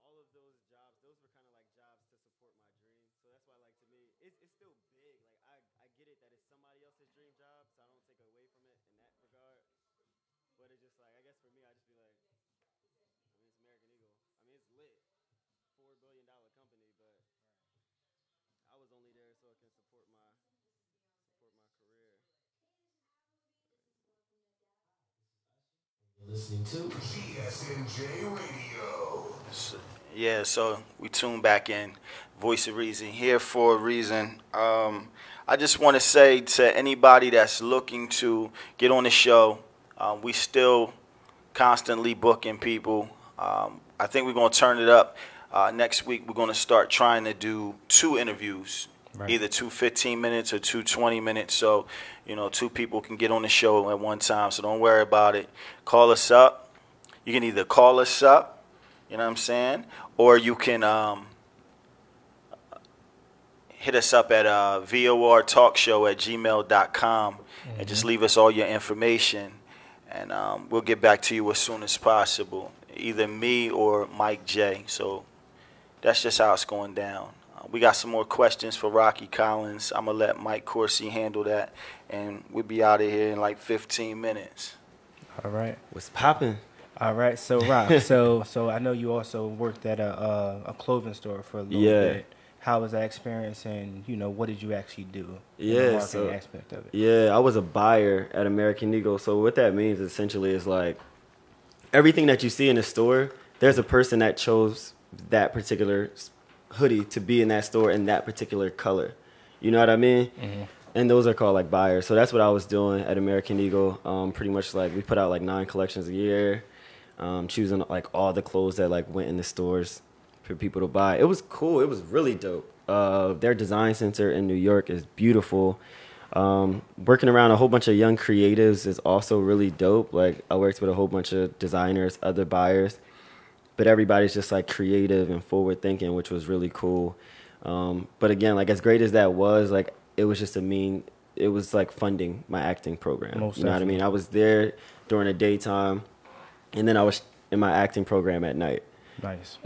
all of those jobs, those were kind of like jobs to support my dream. So that's why, like, to me, it's still big. Like, I get it that it's somebody else's dream job, so I don't take away from it in that regard. But it's just like, I guess for me, I just be like, I mean, it's American Eagle. I mean, it's lit, $4 billion company, but I was only there so I can support my career. Listening to GSNJ Radio. Yeah, so we tune back in. Voice of Reason, here for a reason. I just want to say to anybody that's looking to get on the show, we still constantly booking people. I think we're going to turn it up. Next week, we're going to start trying to do 2 interviews, either 2 15 minutes or 2 20 minutes. So, 2 people can get on the show at one time. So don't worry about it. Call us up. You can either call us up, you know what I'm saying, or you can hit us up at vortalkshow@gmail.com and just leave us all your information, and we'll get back to you as soon as possible, either me or Mike J. So that's just how it's going down. We got some more questions for Rocky Collins. I'm going to let Mike Corsi handle that, and we'll be out of here in like 15 minutes. All right. What's popping? All right. So, Rock, so I know you also worked at a clothing store for a little bit. How was that experience, and, what did you actually do? In the marketing aspect of it? Yeah, I was a buyer at American Eagle. So what that means essentially is like everything that you see in the store, there's a person that chose that particular hoodie to be in that store in that particular color. You know what I mean? Mm-hmm. And those are called like buyers. So that's what I was doing at American Eagle. Pretty much like we put out like 9 collections a year, choosing like all the clothes that like went in the stores for people to buy. It was cool. It was really dope. Their design center in New York is beautiful. Working around a whole bunch of young creatives is also really dope. Like I worked with a whole bunch of designers, other buyers, but everybody's just like creative and forward thinking, which was really cool. But again, like as great as that was, like it was just it was like funding my acting program. Most you know what I mean? I was there during the daytime, and then I was in my acting program at night. Nice.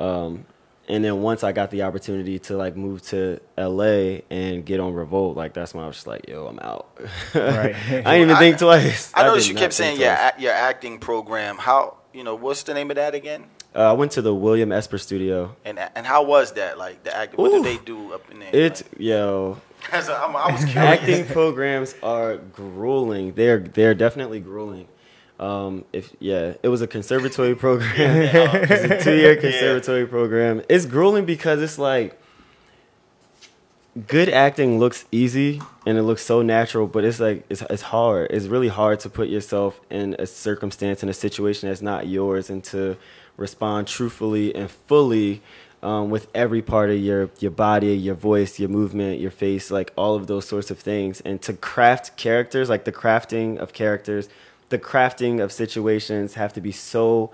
And then once I got the opportunity to like move to LA and get on Revolt, like that's when I was just like, yo, I'm out. Right. I didn't even think twice. I noticed you kept saying your acting program. How, what's the name of that again? I went to the William Esper studio. And how was that? Like the acting, what did they do up in there? I was curious. Acting programs are grueling. They're definitely grueling. It was a conservatory program. It was a 2-year conservatory program. It's grueling because it's like good acting looks easy and it looks so natural, but it's like it's hard. It's really hard to put yourself in a circumstance, in a situation that's not yours, and to respond truthfully and fully with every part of your body, your voice, your movement, your face, like all of those sorts of things. And to craft characters, like the crafting of characters, the crafting of situations have to be so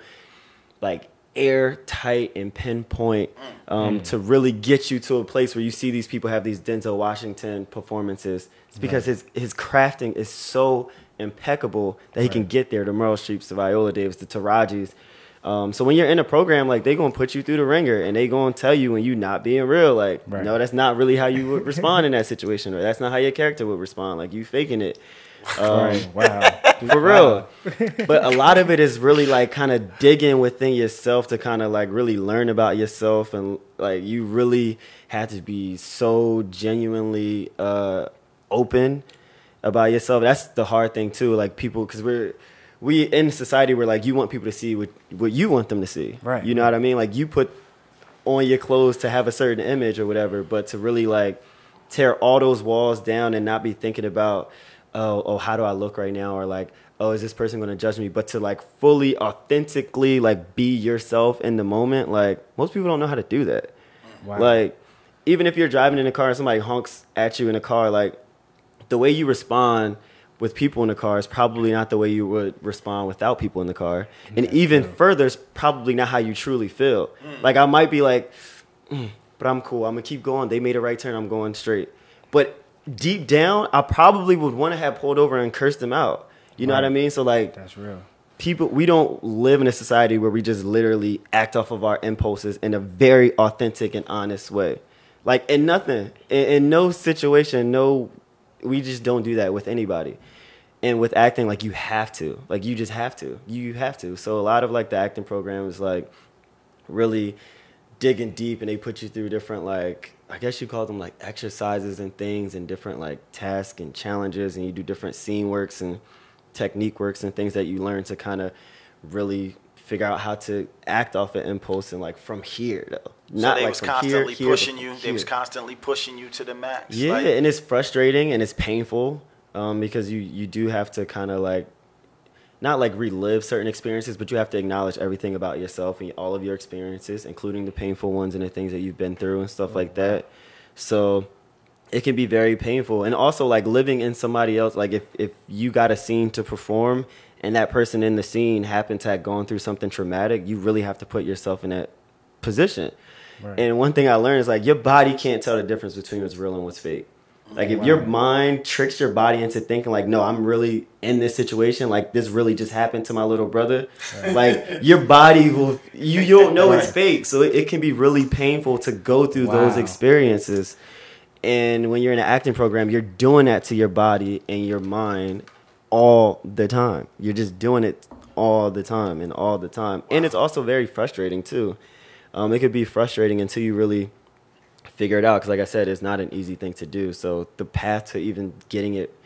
like airtight and pinpoint to really get you to a place where you see these people have these Denzel Washington performances. It's because his crafting is so impeccable that he can get there. The Meryl Streeps, the Viola Davis, the Tarajis. So when you're in a program, like they gonna put you through the ringer and they gonna tell you when you not being real, like no, that's not really how you would respond in that situation, or that's not how your character would respond. Like you faking it. Wow. For real. But a lot of it is really like kind of digging within yourself to kind of like really learn about yourself, and like you really have to be so genuinely open about yourself. That's the hard thing too. Like people, because we in society, we're like, you want people to see what you want them to see. Right. You know what I mean? Like you put on your clothes to have a certain image or whatever, but to really like tear all those walls down and not be thinking about, oh, how do I look right now? Or like, oh, is this person going to judge me? But to like fully, authentically like be yourself in the moment. Like most people don't know how to do that. Wow. Like even if you're driving in a car and somebody honks at you in a car, like the way you respond with people in the car is probably not the way you would respond without people in the car. And even further, it's probably not how you truly feel. Like I might be like, but I'm cool. I'm going to keep going. They made a right turn. I'm going straight. But deep down, I probably would want to have pulled over and cursed them out. You know what I mean? So like, that's real. we don't live in a society where we just literally act off of our impulses in a very authentic and honest way. Like, in nothing, in no situation, we just don't do that with anybody. And with acting, like, you have to. Like, you just have to. You have to. So a lot of, like, the acting program is, like, really digging deep, and they put you through different, like, I guess you call them, like, exercises and things and different, like, tasks and challenges, and you do different scene works and technique works and things that you learn to kind of really figure out how to act off an impulse and, like, from here, though. So they was constantly pushing you. They was constantly pushing you to the max. Yeah, like, and it's frustrating and it's painful because you do have to kind of, like, not like relive certain experiences, but you have to acknowledge everything about yourself and all of your experiences, including the painful ones and the things that you've been through and stuff like that. So it can be very painful. And also, like, living in somebody else, like, if you got a scene to perform and that person in the scene happened to have gone through something traumatic, you really have to put yourself in that position. Right. And one thing I learned is, like, your body can't tell the difference between what's real and what's fake. Like, if your mind tricks your body into thinking, like, no, I'm really in this situation, like, this really just happened to my little brother, like, your body will, you don't know it's fake. So it can be really painful to go through those experiences. And when you're in an acting program, you're doing that to your body and your mind all the time. You're just doing it all the time and all the time. And it's also very frustrating, too. It could be frustrating until you really figure it out, because, like I said, it's not an easy thing to do. So the path to even getting it,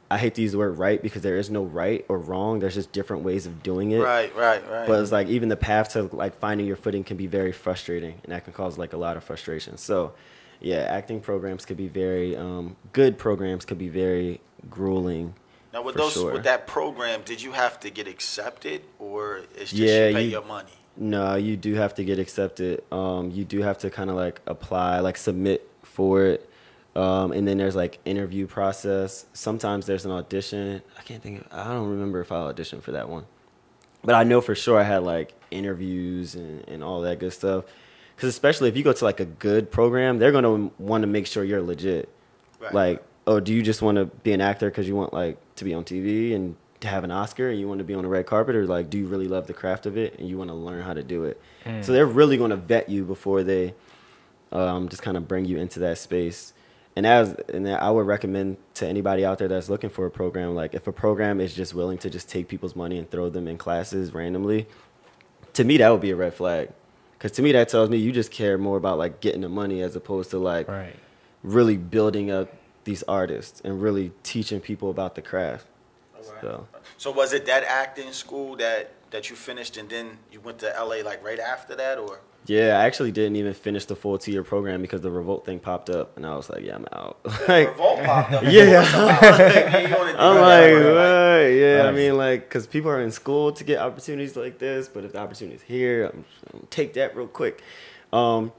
I hate to use the word right, because there is no right or wrong. There's just different ways of doing it. Right. But it's like, even the path to, like, finding your footing can be very frustrating, and that can cause, like, a lot of frustration. So yeah, acting programs could be very good programs could be very grueling. Now, with with that program, did you have to get accepted, or it's just you pay your money? No, you do have to get accepted. You do have to kind of, like, apply, like, submit for it. And then there's, like, interview process. Sometimes there's an audition. I don't remember if I auditioned for that one. But I know for sure I had, like, interviews and all that good stuff. Because especially if you go to, like, a good program, they're going to want to make sure you're legit. Right. Like, oh, do you just want to be an actor because you want, like, to be on TV and to have an Oscar and you want to be on the red carpet, or, like, do you really love the craft of it and you want to learn how to do it? So they're really going to vet you before they just kind of bring you into that space. And I would recommend to anybody out there that's looking for a program, like, if a program is just willing to just take people's money and throw them in classes randomly, to me that would be a red flag. Because to me that tells me you just care more about, like, getting the money as opposed to, like, really building up these artists and really teaching people about the craft. So was it that acting school that you finished and then you went to LA, like, right after that, or? Yeah, I actually didn't even finish the full 2-year program because the Revolt thing popped up, and I was like, yeah, I'm out. Like, Revolt popped up? Yeah. I'm like, what? Yeah, I mean, like, because people are in school to get opportunities like this, but if the opportunity is here, I'm gonna take that real quick. But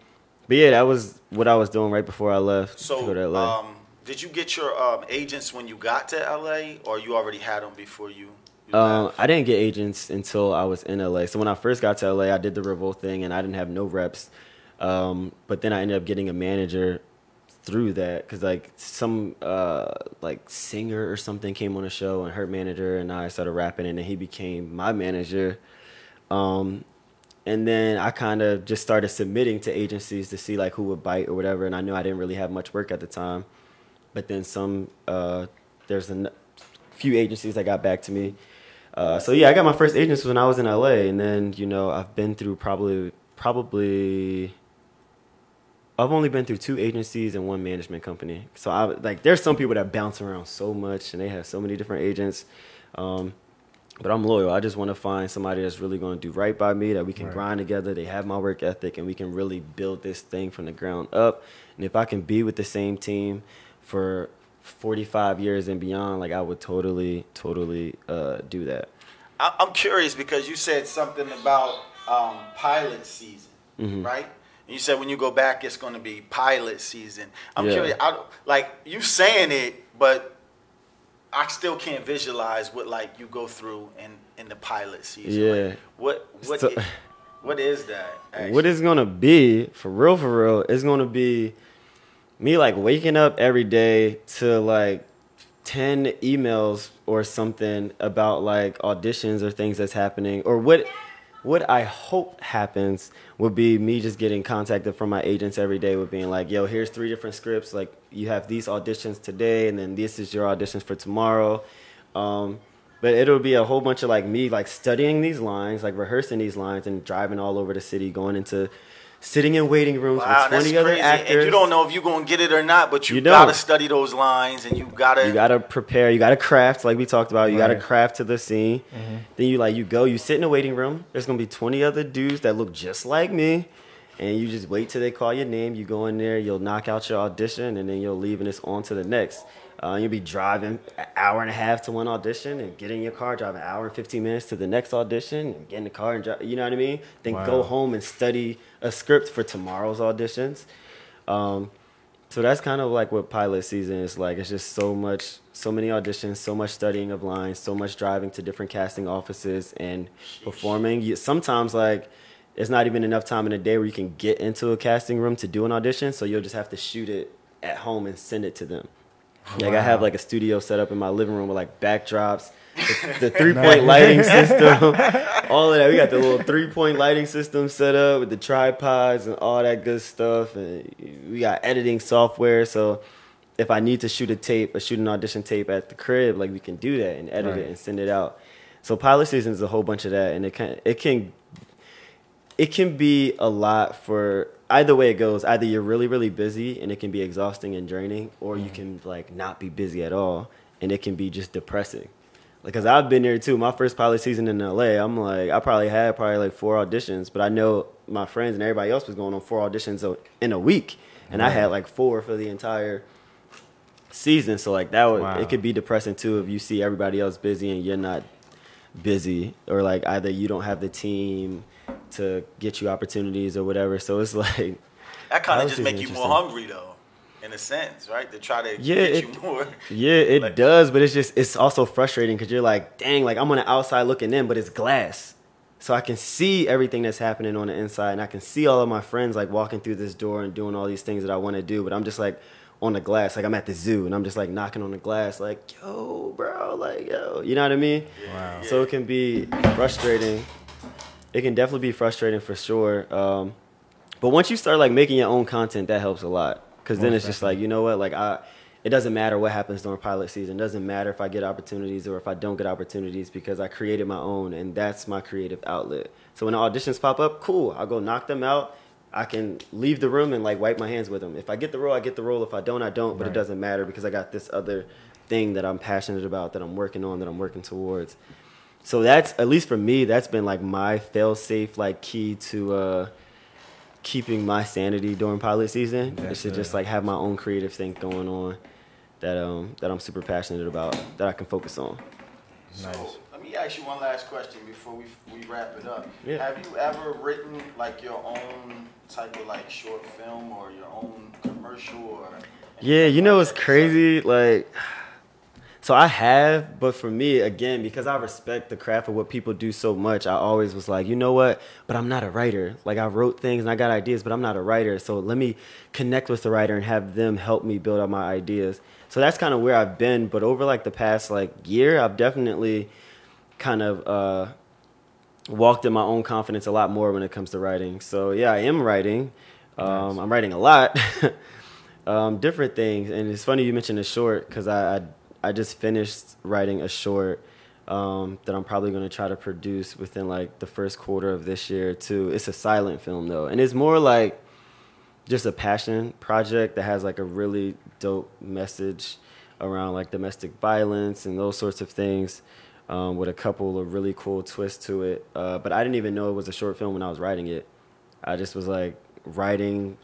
yeah, that was what I was doing right before I left to go to LA. Did you get your agents when you got to LA, or you already had them before you left? I didn't get agents until I was in LA. So when I first got to LA, I did the Revolt thing, and I didn't have no reps. But then I ended up getting a manager through that, because, like, some like singer or something came on the show, and her manager and I started rapping, and then he became my manager. And then I kind of just started submitting to agencies to see, like, who would bite or whatever. And I knew I didn't really have much work at the time. But then there's a few agencies that got back to me. So yeah, I got my first agents when I was in LA, and then, you know, I've been through probably I've only been through 2 agencies and 1 management company. So there's some people that bounce around so much and they have so many different agents. But I'm loyal. I just want to find somebody that's really going to do right by me, that we can grind together. They have my work ethic, and we can really build this thing from the ground up. And if I can be with the same team for 45 years and beyond, like, I would totally do that. I'm curious because you said something about pilot season, right? And you said when you go back, it's going to be pilot season. I'm curious, like, you saying it, but I still can't visualize what, like, you go through in the pilot season. Yeah. Like, what is that, actually? What it's going to be, for real, it's going to be me, like, waking up every day to, like, 10 emails or something about like auditions or things that's happening, or what I hope happens would be me just getting contacted from my agents every day with being like, yo, here's 3 different scripts. Like, you have these auditions today, and then this is your auditions for tomorrow. But it'll be a whole bunch of like me like studying these lines, like rehearsing these lines, and driving all over the city, going into sitting in waiting rooms with 20 other actors. And you don't know if you're going to get it or not, but you got to study those lines, and you got to prepare. You got to craft, like we talked about. You got to craft to the scene. Then you sit in a waiting room. There's going to be 20 other dudes that look just like me, and you just wait till they call your name. You go in there, you'll knock out your audition, and then you'll leave, and it's on to the next. You'll be driving an hour and a half to one audition, and get in your car, drive an hour and 15 minutes to the next audition, and get in the car and drive, you know what I mean? Then go home and study a script for tomorrow's auditions. So that's kind of like what pilot season is like. It's just so many auditions, so much studying of lines, so much driving to different casting offices and performing. Sometimes like it's not even enough time in a day where you can get into a casting room to do an audition, so you'll just have to shoot it at home and send it to them. Like I have like a studio set up in my living room with like backdrops, the 3-point lighting system, all of that. We got the little 3-point lighting system set up with the tripods and all that good stuff. And we got editing software. So if I need to shoot an audition tape at the crib, like we can do that and edit it and send it out. So pilot season is a whole bunch of that, and it can be a lot for either way it goes. Either you're really, really busy and it can be exhausting and draining, or you can like not be busy at all and it can be just depressing. Like, cause I've been there too. My first pilot season in LA, I'm like, I probably had like 4 auditions, but I know my friends and everybody else was going on 4 auditions in a week, and I had like 4 for the entire season. So like it could be depressing too if you see everybody else busy and you're not busy, or like either you don't have the team to get you opportunities or whatever. So it's like that kind of just make you more hungry though, in a sense, right? To try to get you more. Yeah, it does, but it's also frustrating because you're like, dang, like I'm on the outside looking in, but it's glass. So I can see everything that's happening on the inside, and I can see all of my friends like walking through this door and doing all these things that I want to do, but I'm just like on the glass, like I'm at the zoo, and I'm just like knocking on the glass, like, yo, bro, like, yo, you know what I mean? Wow. So it can be frustrating. It can definitely be frustrating for sure. But once you start like making your own content, that helps a lot. Because then it's just like, you know what, like it doesn't matter what happens during pilot season. It doesn't matter if I get opportunities or if I don't get opportunities, because I created my own, and that's my creative outlet. So when the auditions pop up, cool, I'll go knock them out. I can leave the room and like wipe my hands with them. If I get the role, I get the role. If I don't, I don't. But it doesn't matter, because I got this other thing that I'm passionate about, that I'm working on, that I'm working towards. So that's, at least for me, that's been like my fail-safe like key to keeping my sanity during pilot season. Is to just like have my own creative thing going on that I'm super passionate about, that I can focus on. Nice. So let me ask you one last question before we wrap it up. Yeah. Have you ever written like your own type of like short film or your own commercial or? Yeah, you know, it's crazy. Like, so I have, but for me, again, because I respect the craft of what people do so much, I always was like, you know what, but I'm not a writer. Like, I wrote things and I got ideas, but I'm not a writer. So let me connect with the writer and have them help me build up my ideas. So that's kind of where I've been. But over like the past like year, I've definitely kind of walked in my own confidence a lot more when it comes to writing. So yeah, I am writing. Nice. I'm writing a lot, different things. And it's funny you mentioned a short, because I just finished writing a short that I'm probably going to try to produce within like the first quarter of this year too. It's a silent film though, and it's more like just a passion project that has like a really dope message around like domestic violence and those sorts of things, with a couple of really cool twists to it. But I didn't even know it was a short film when I was writing it. I just was like writing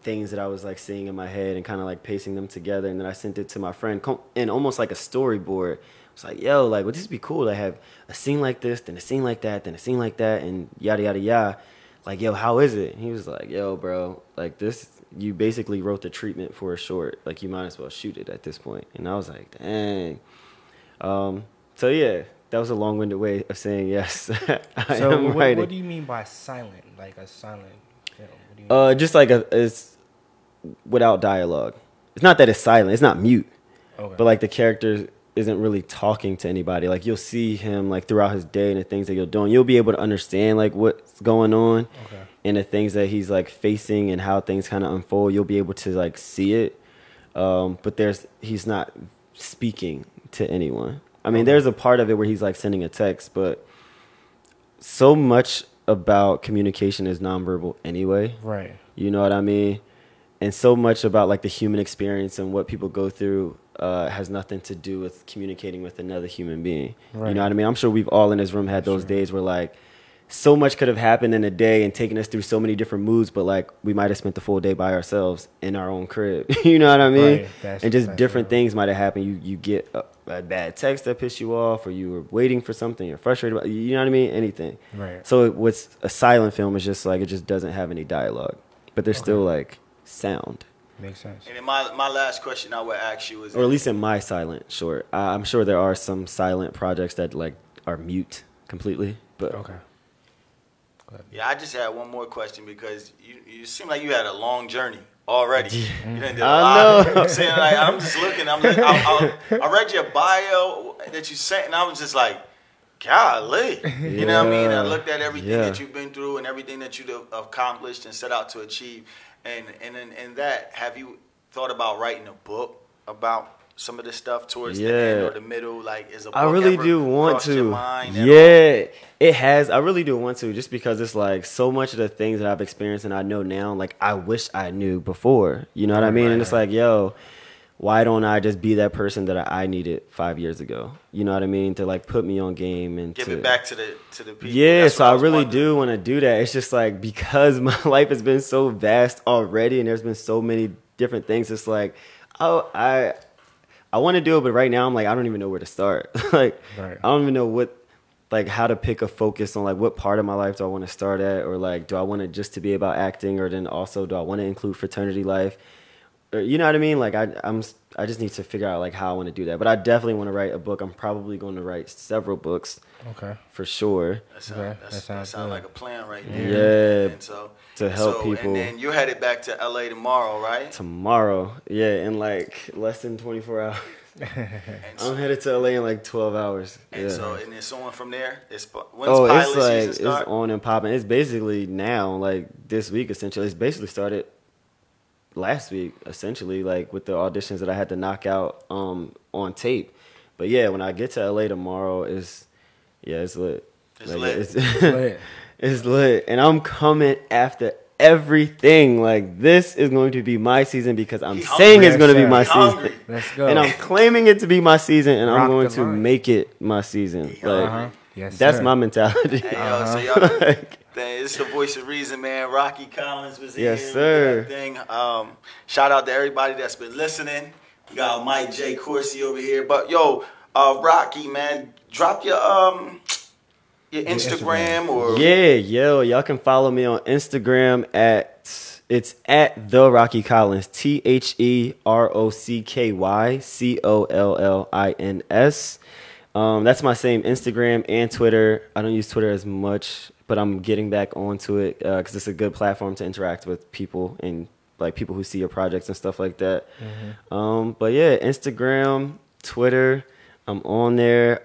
things that I was like seeing in my head and kind of like pacing them together, and then I sent it to my friend in almost like a storyboard. I was like, yo, like, would this be cool to have a scene like this, then a scene like that, then a scene like that, and yada yada yada. Like, yo, how is it? And he was like, yo, bro, like this, you basically wrote the treatment for a short. Like, you might as well shoot it at this point. And I was like, dang. So yeah, that was a long-winded way of saying yes. What do you mean by silent? Like a silent film? What do you mean? Just like it's without dialogue. It's not that it's silent. It's not mute. but like the character isn't really talking to anybody. Like you'll see him like throughout his day and the things that you're doing. You'll be able to understand like what's going on and the things that he's like facing and how things kind of unfold. You'll be able to like see it, but he's not speaking to anyone. I mean, there's a part of it where he's like sending a text, but so much about communication is nonverbal anyway. Right. You know what I mean? And so much about like the human experience and what people go through has nothing to do with communicating with another human being. Right. You know what I mean? I'm sure we've all in this room had those days where like so much could have happened in a day and taken us through so many different moods, but like we might have spent the full day by ourselves in our own crib. You know what I mean? Right. And just different things might have happened. You get a bad text that pissed you off, or you were waiting for something, you're frustrated about, you know what I mean? Anything. Right. So what's a silent film is just like, it just doesn't have any dialogue, but there's still like sound. Makes sense. And then my last question I would ask you is, or at least in my silent short, I'm sure there are some silent projects that like are mute completely, but okay. Yeah, I just had one more question because you seem like you had a long journey already. You done did a lot. I'm saying, like, I'm just looking. I read your bio that you sent, and I was just like, golly. You know what I mean? I looked at everything that you've been through and everything that you've accomplished and set out to achieve. And in that, have you thought about writing a book about some of this stuff towards the end or the middle? Like, is a book I really do want to. Your mind It has. I really do want to, just because it's like so much of the things that I've experienced and I know now, like I wish I knew before. You know what I mean? Right. And it's like, yo, why don't I just be that person that I needed 5 years ago? You know what I mean? To like put me on game and give it back to the people. Yeah, so I really do want to do that. It's just like, because my life has been so vast already and there's been so many different things. It's like, oh, I want to do it, but right now I'm like, I don't even know where to start. Like, I don't even know how to pick a focus on like what part of my life do I want to start at, or like, do I want it just to be about acting, or then also do I want to include fraternity life? Or, you know what I mean? Like I just need to figure out like how I want to do that. But I definitely want to write a book. I'm probably going to write several books. Okay. For sure. That sounds like a plan right there. Yeah. And to help people. And then you're headed back to LA tomorrow, right? Tomorrow. Yeah, in like less than 24 hours. I'm headed to LA in like 12 hours. And and it's on from there. When's pilot season start? It's on and popping. It's basically now, like this week essentially. It's basically started last week essentially, like with the auditions that I had to knock out on tape. But yeah, when I get to LA tomorrow, it's lit. It's lit. It's lit. It's lit. And I'm coming after everything. Like, this is going to be my season because I'm saying it's going to be my season. Let's go. And I'm claiming it to be my season, and I'm going to make it my season. Like, that's my mentality. Hey, so y'all, it's the voice of reason, man. Rocky Collins was here. Yes, sir. Shout out to everybody that's been listening. We got Mike J. Coursey over here. But yo, Rocky, man, drop your Instagram or y'all can follow me on Instagram it's at the Rocky Collins, TheRockkyCollins. That's my same Instagram and Twitter. I don't use Twitter as much, but I'm getting back onto it because it's a good platform to interact with people and like people who see your projects and stuff like that. But yeah, Instagram, Twitter, I'm on there.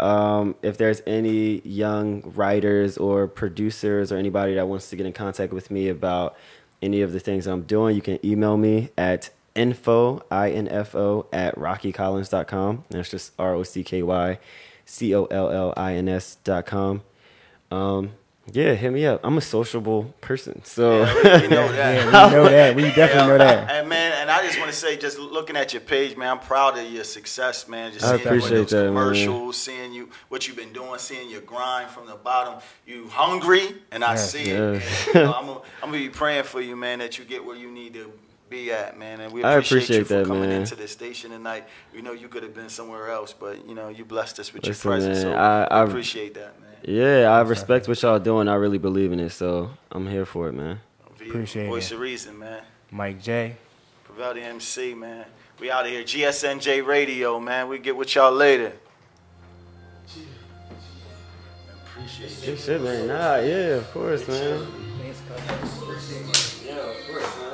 If there's any young writers or producers or anybody that wants to get in contact with me about any of the things I'm doing, you can email me at info at rockycollins.com. That's just ROCKYCOLLINS.com. Yeah, hit me up. I'm a sociable person, so we know that. We know that. We definitely know that. And man, and I just want to say, just looking at your page, man, I'm proud of your success, man. Just I seeing appreciate those that, commercials, seeing what you've been doing, seeing your grind from the bottom. You hungry, and I see it. And, I'm gonna be praying for you, man, that you get where you need to be at, man. And we appreciate you for coming into this station tonight. We know you could have been somewhere else, but you know you blessed us with your presence. Man, so I appreciate that, man. Yeah, I respect what y'all doing. I really believe in it, so I'm here for it, man. Appreciate it. Voice of reason, man. Mike J. Prevail the MC, man. We out of here. GSNJ Radio, man. We get with y'all later. Appreciate it. Good shit, man. Yeah, of course, man. Yeah, of course, man.